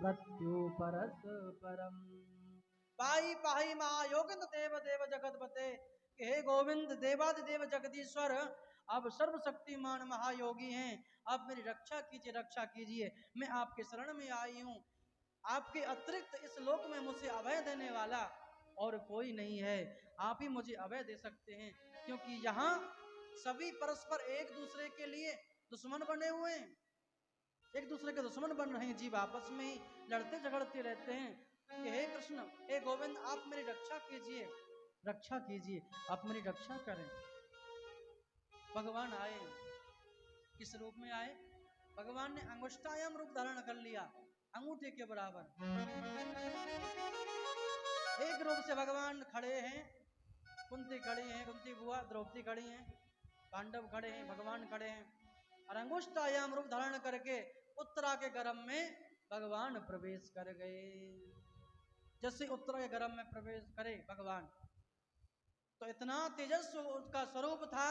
मृत्यु परस परम। पाही पाही महायोगिंद्र देव देव जगत पते, हे गोविंद देवादिदेव जगदीश्वर, आप सर्वशक्तिमान महायोगी हैं, आप मेरी रक्षा कीजिए, रक्षा कीजिए। मैं आपके शरण में आई हूँ, आपके अतिरिक्त इस लोक में मुझे अभय देने वाला और कोई नहीं है, आप ही मुझे अभय दे सकते हैं, क्योंकि यहाँ सभी परस्पर एक दूसरे के लिए दुश्मन बने हुए हैं, एक दूसरे के दुश्मन बन रहे हैं, जीव आपस में ही लड़ते झगड़ते रहते हैं कि हे कृष्ण, हे गोविंद, आप मेरी रक्षा कीजिए, रक्षा कीजिए, आप मेरी रक्षा करें। भगवान आए, किस रूप में आए? भगवान ने अंगुष्ठायाम रूप धारण कर लिया, अंगूठे के बराबर एक रूप से भगवान खड़े हैं, कुंती खड़ी हैं, कुंती बुआ द्रौपदी खड़ी हैं, पांडव खड़े हैं, भगवान खड़े हैं, और अंगुष्ठायाम रूप धारण करके उत्तरा के गर्भ में भगवान प्रवेश कर गए। जैसे उत्तरा के गर्भ में प्रवेश करे भगवान, तो इतना तेजस्वी उसका स्वरूप था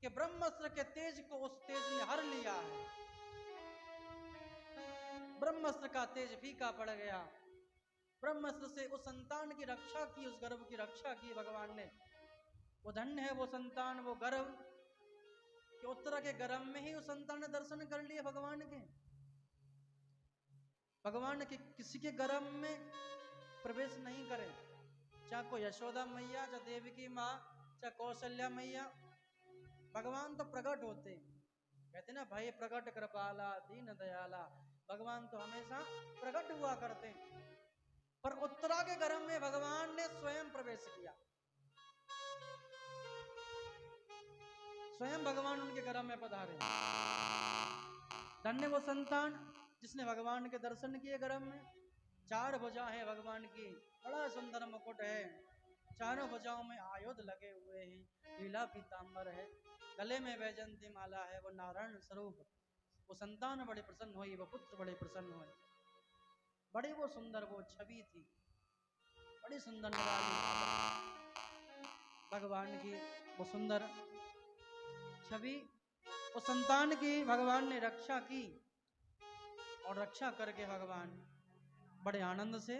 कि ब्रह्मास्त्र के तेज को उस तेज ने हर लिया है। ब्रह्मास्त्र का तेज फीका पड़ गया। ब्रह्मास्त्र से उस संतान की रक्षा की, उस गर्भ की रक्षा की भगवान ने। वो धन्य है वो संतान, वो गर्भ कि उत्तरा के गर्भ में ही उस संतान ने दर्शन कर लिए भगवान के। भगवान के किसी के गर्भ में प्रवेश नहीं करे, चाहे कोई यशोदा मैया, चाहे देवी की माँ, चाहे कौशल्या मैया। भगवान तो प्रकट होते, कहते ना भय प्रकट कृपाला दीन दयाला। भगवान तो हमेशा प्रकट हुआ करते, पर उत्तरा के गर्भ में भगवान ने स्वयं प्रवेश किया। स्वयं भगवान उनके गर्भ में पधारे। धन्य वो संतान जिसने भगवान के दर्शन किए गर्भ में। 4 भुजा है भगवान की, बड़ा सुंदर मुकुट है, चारों भुजाओं में आयुध लगे हुए हैं, लीला पीतांबर है, गले में वैजंती माला है, वो नारायण स्वरूप। वो संतान बड़े प्रसन्न हुई, वो पुत्र बड़े प्रसन्न हुए। बड़ी वो सुंदर वो छवि थी, बड़ी सुंदर निराली भगवान की वो सुंदर छवि। उस संतान की भगवान ने रक्षा की, और रक्षा करके भगवान बड़े आनंद से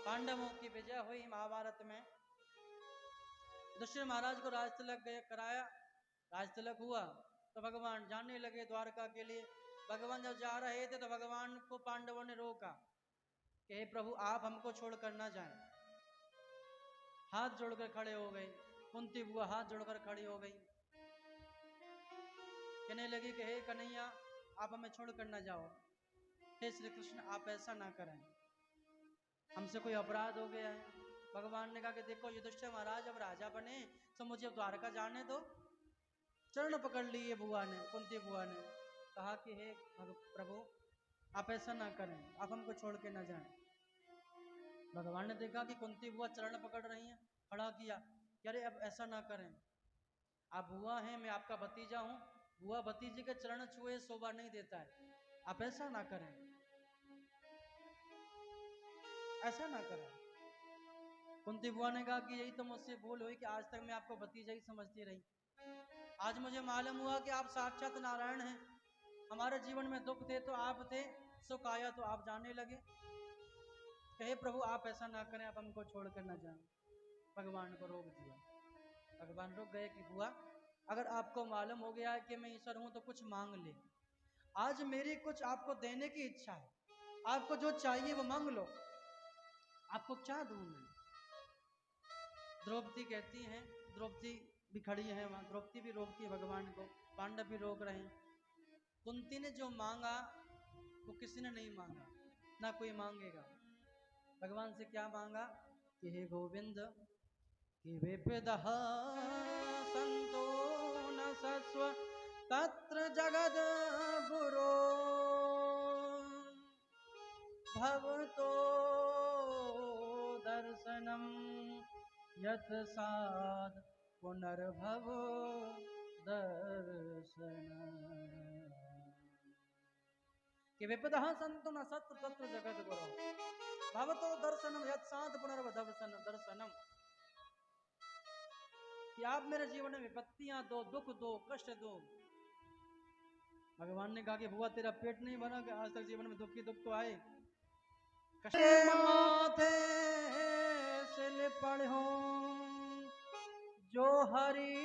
पांडवों की विजय हुई महाभारत में। युधिष्ठिर महाराज को राज तिलक कराया, राज तिलक हुआ तो भगवान जाने लगे द्वारका के लिए। भगवान जब जा रहे थे तो भगवान को पांडवों ने रोका कि हे प्रभु आप हमको छोड़कर ना जाएं। हाथ जोड़कर खड़े हो गए, कुंती बुआ हाथ जोड़कर खड़ी हो गई, कहने लगी कि हे कन्हैया आप हमें छोड़कर ना जाओ, हे श्री कृष्ण आप ऐसा ना करें, हमसे कोई अपराध हो गया है। भगवान ने कहा कि देखो युधिष्ठिर महाराज अब राजा बने तो मुझे अब द्वारका जाने दो। चरण पकड़ लिए बुआ ने, कुंती बुआ ने कहा कि हे प्रभु आप ऐसा ना करें, आप हमको छोड़ के ना जाएं। भगवान ने देखा कि कुंती बुआ चरण पकड़ रही हैं, खड़ा किया कि अरे अब ऐसा ना करें, आप बुआ हैं, मैं आपका भतीजा हूँ, बुआ भतीजे के चरण छुए शोभा नहीं देता है, आप ऐसा ना करें, ऐसा ना करें। कुंती बुआ ने कहा कि यही तो मुझसे भूल हुई कि आज तक मैं आपको भतीजा ही समझती रही, आज मुझे मालूम हुआ कि आप साक्षात नारायण हैं। हमारे जीवन में दुख थे तो आप थे, सुख आया तो आप जाने लगे। कहे प्रभु आप ऐसा ना करें, आप हमको छोड़कर ना जाएं। भगवान को रोक दिया। भगवान रुक गए कि बुआ अगर आपको मालूम हो गया है कि मैं ईश्वर हूं तो कुछ मांग ले, आज मेरी कुछ आपको देने की इच्छा है, आपको जो चाहिए वो मांग लो, आपको क्या दूं मैं। द्रौपदी कहती हैं, द्रौपदी भी खड़ी है वहां, द्रौपदी भी रोकती है भगवान को, पांडव भी रोक रहे हैं। कुंती ने जो मांगा वो किसी ने नहीं मांगा, ना कोई मांगेगा। भगवान से क्या मांगा कि हे गोविंद कि विपदः संतो न सस्व तत्र जगद गुरो भवतो दर्शनम यत साध पुनर्भव दर्शन। कि विपदः संतो न सत्र तत्र जगद गुरो भवतो दर्शनम यत साध पुनर्भव दर्शनम। कि आप मेरे जीवन में विपत्तियां दो, दुख दो, कष्ट दो। भगवान ने कहा कि बुआ तेरा पेट नहीं भरा कि आज तक जीवन में दुख ही दुख तो आए। माथे से लिपड़ हो जो हरि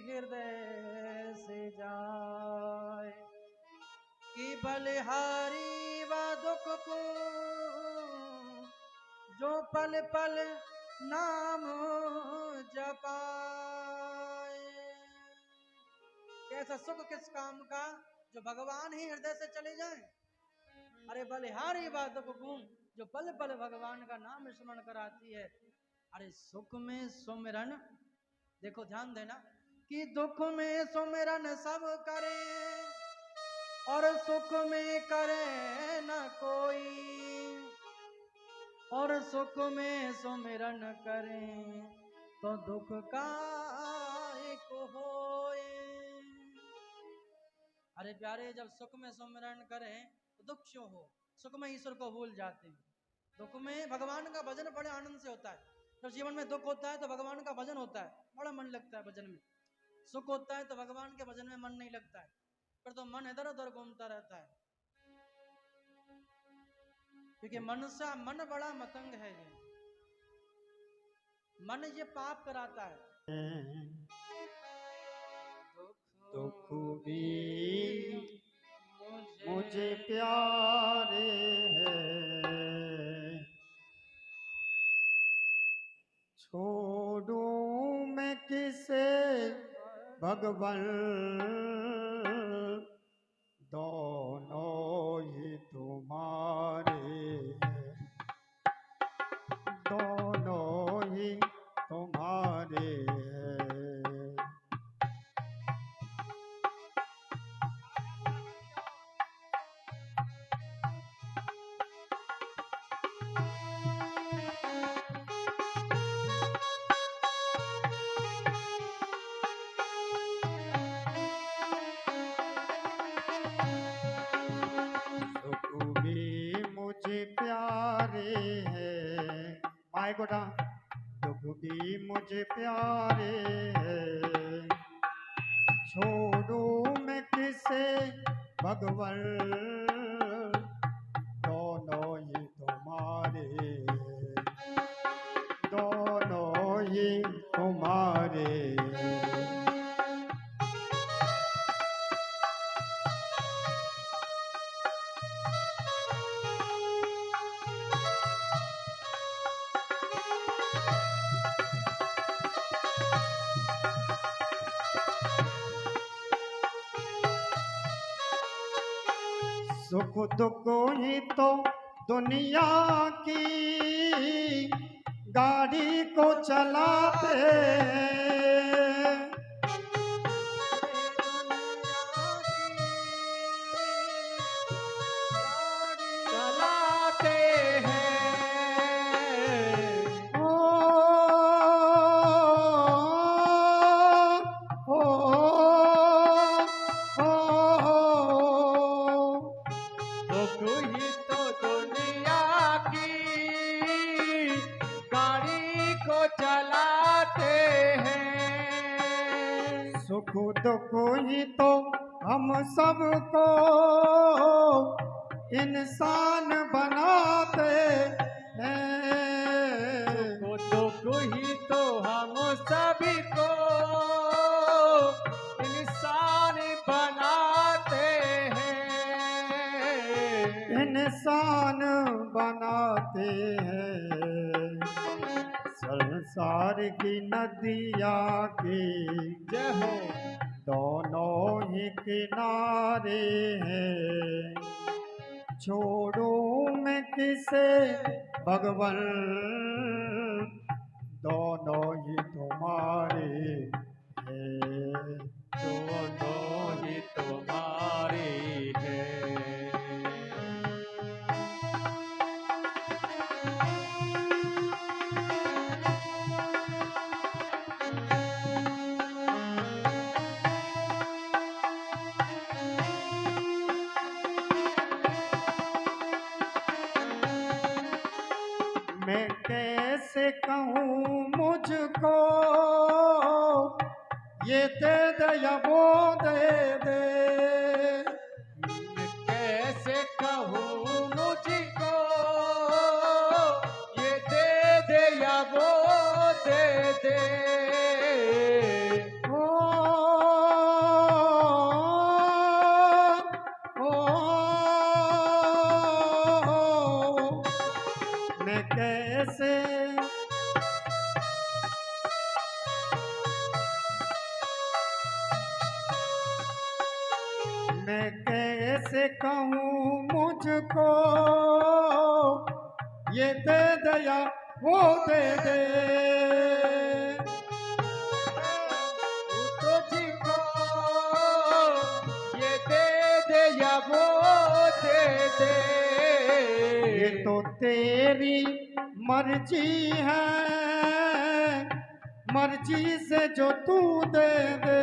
हृदय से जाए, कि बलिहारी व दुख को जो पल पल नाम जपाए। कैसा सुख किस काम का जो भगवान ही हृदय से चले जाए। अरे बलिहारी बात को गुम जो पल पल भगवान का नाम स्मरण कराती है। अरे सुख में सुमिरन, देखो ध्यान देना कि दुख में सुमिरन सब करे और सुख में करे न कोई, और सुख में सुमिरन करें तो दुख काहे को होए। अरे प्यारे जब सुख में सुमिरन करें तो दुख क्यों हो, सुख में ईश्वर को भूल जाते हैं। दुख में भगवान का भजन बड़े आनंद से होता है, जब जीवन में दुख होता है तो भगवान का भजन होता है, बड़ा मन लगता है भजन में। सुख होता है तो भगवान के भजन में मन नहीं लगता है, फिर तो मन इधर उधर घूमता रहता है, क्योंकि मन बड़ा मतंग है। ये मन ये पाप कराता है। दुख भी मुझे प्यारे हैं, छोड़ूं मैं किसे भगवन, दोनों ही तुम्हारे हैं, दोनों ही तुम्हारे हैं। सुख भी मुझे प्यारे हैं, माए गोटा, दुख भी मुझे प्यारे हैं, छोड़ूं मैं किसे भगवन, दोनों ही तुम्हारे, दोनों ही तुम्हारे। सुख दुख ही तो दुनिया की गाड़ी को चलाते हैं, चलाते हैं। ओ, ओ, दुख ही तो दुनिया की गाड़ी को चलाते हैं। सुख दुख ही तो हम सबको इंसान बनाते हैं, दुख ही तो हम सभी को इंसान बनाते हैं। इंसान बनाते हैं। संसार की नदिया की जय हो। दोनों ही किनारे हैं, छोड़ूं मैं किसे भगवन, दोनों ही तुम्हारे हैं, दोनों ही तुम्हारे हैं। मैं कैसे कहूँ मुझको ये दे दे या वो दे दे, मैं कैसे कहूँ मुझको ये दे दे या वो दे दे। ओ, मैं कैसे मैं कैसे कहूँ मुझको ये दे दे या वो दे दे, तुझको ये दे दे या वो दे दे। ये तो तेरी मर्जी है, मर्जी से जो तू दे दे,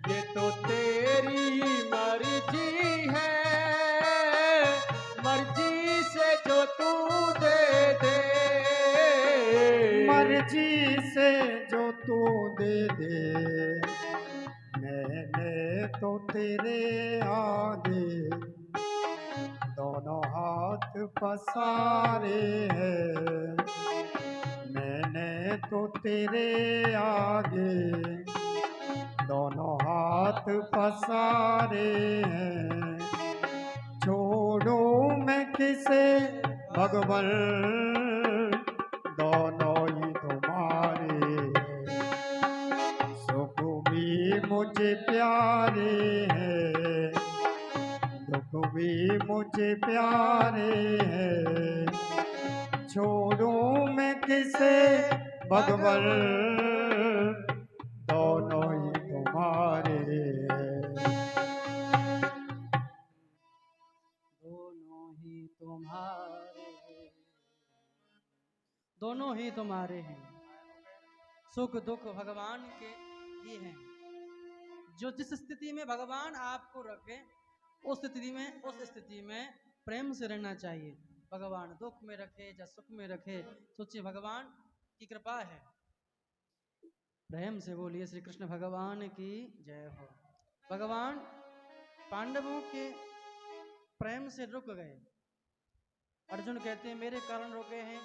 ये तो तेरी मर्जी है, मर्जी से जो तू दे दे। जी से जो तू दे दे, मैंने तो तेरे आगे दोनों हाथ पसारे हैं। मैंने तो तेरे आगे दोनों हाथ पसारे हैं। छोड़ो मैं किसे भगवन, दोनों ही तुम्हारे हैं। सुख भी मुझे प्यारे हैं, दुख भी मुझे प्यारे हैं। छोड़ो मैं किसे भगवन, दोनों ही तुम्हारे हैं। दोनों ही तुम्हारे हैं। सुख दुख भगवान के ही हैं। जो जिस स्थिति में भगवान आपको रखे, उस स्थिति में प्रेम से रहना चाहिए। भगवान दुख में रखे या सुख में रखे, सोचिए भगवान की कृपा है। प्रेम से बोलिए श्री कृष्ण भगवान की जय हो। भगवान पांडवों के प्रेम से रुक गए। अर्जुन कहते हैं मेरे कारण रुके हैं,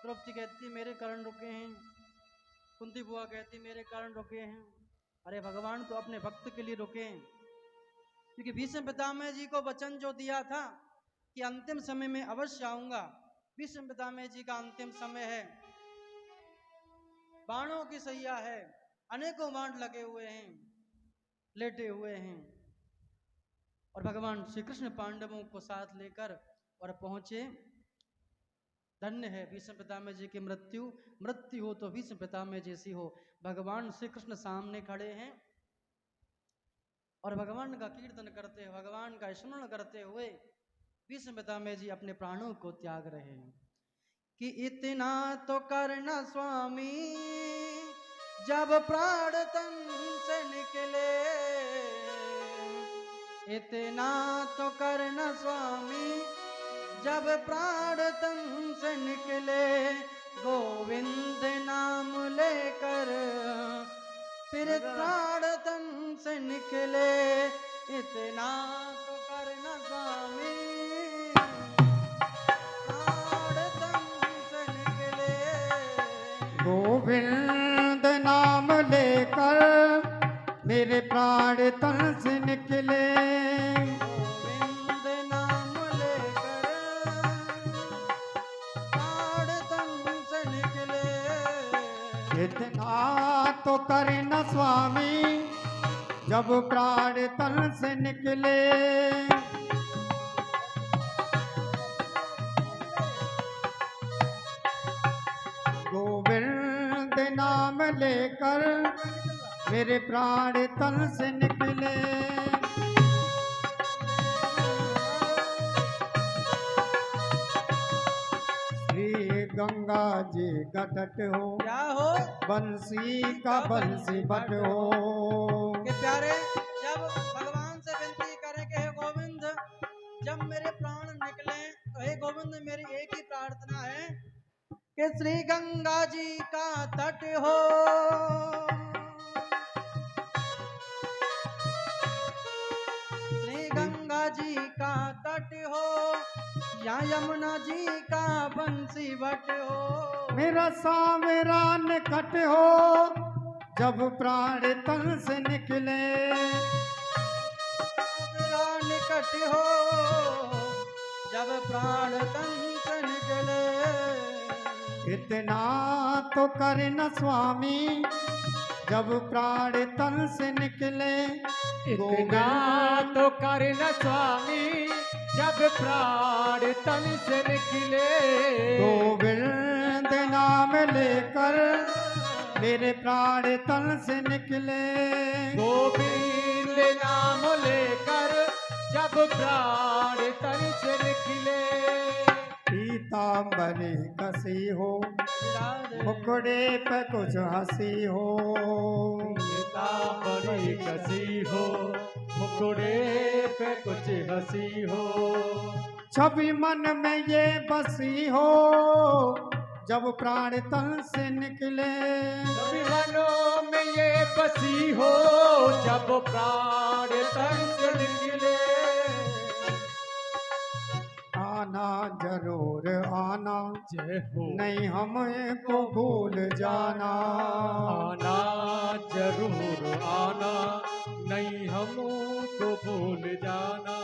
द्रौपदी कहती है मेरे कारण रुके हैं, कुंती बुआ कहती है मेरे कारण रुके हैं। अरे भगवान तो अपने भक्त के लिए रुके हैं, क्योंकि भीष्म पितामह जी को वचन जो दिया था कि अंतिम समय में अवश्य आऊंगा। भीष्म पितामह जी का अंतिम समय है, बाणों की सैया है, अनेकों बाण लगे हुए हैं, लेटे हुए हैं, और भगवान श्री कृष्ण पांडवों को साथ लेकर और पहुंचे। धन्य है भीष्म पितामह जी की मृत्यु हो तो भीष्म पितामह जैसी हो। भगवान श्री कृष्ण सामने खड़े हैं और भगवान का कीर्तन करते हुए, भगवान का स्मरण करते हुए भीष्म पितामह जी अपने प्राणों को त्याग रहे हैं। कि इतना तो करना स्वामी जब प्राण तन से निकले, इतना तो करना स्वामी जब प्राण तन से निकले। गोविंद नाम लेकर फिर प्राण तन से निकले, इतना तो करना स्वामी प्राण तन से निकले। गोविंद नाम लेकर मेरे प्राण तन से निकले। इतना तो करे न स्वामी जब प्राण तन से निकले। गोविंद नाम लेकर मेरे प्राण तन से निकले। गंगा जी का तट हो, क्या हो? बंसी का बंसी बट हो। कि प्यारे जब भगवान से विनती करें कि हे गोविंद जब मेरे प्राण निकले तो हे गोविंद मेरी एक ही प्रार्थना है कि श्री गंगा जी का तट हो, श्री गंगा जी का तट हो, या यमुना जी का बंसी बट हो। मेरा सावरा निकट हो जब प्राण तन से निकले। सावरा निकट हो जब प्राण तन से निकले। इतना तो करे न स्वामी जब प्राण तन से निकले। इतना तो करे न स्वामी जब प्राण तन से निकले। गोविंद नाम लेकर मेरे प्राण तन से निकले। गोविंद नाम लेकर जब प्राण तन से निकले। पीतांबरी कसी हो मुखड़े पे कुछ हंसी हो। पीतांबरी कसी हो मुखड़े पे कुछ हंसी हो। छवि मन में ये बसी हो जब प्राण तन से निकले, सभी मनों में ये बसी हो जब प्राण तन से निकले। आना जरूर आना, जय हो नहीं हमें को भूल जाना। आना जरूर आना, नहीं हमको भूल जाना।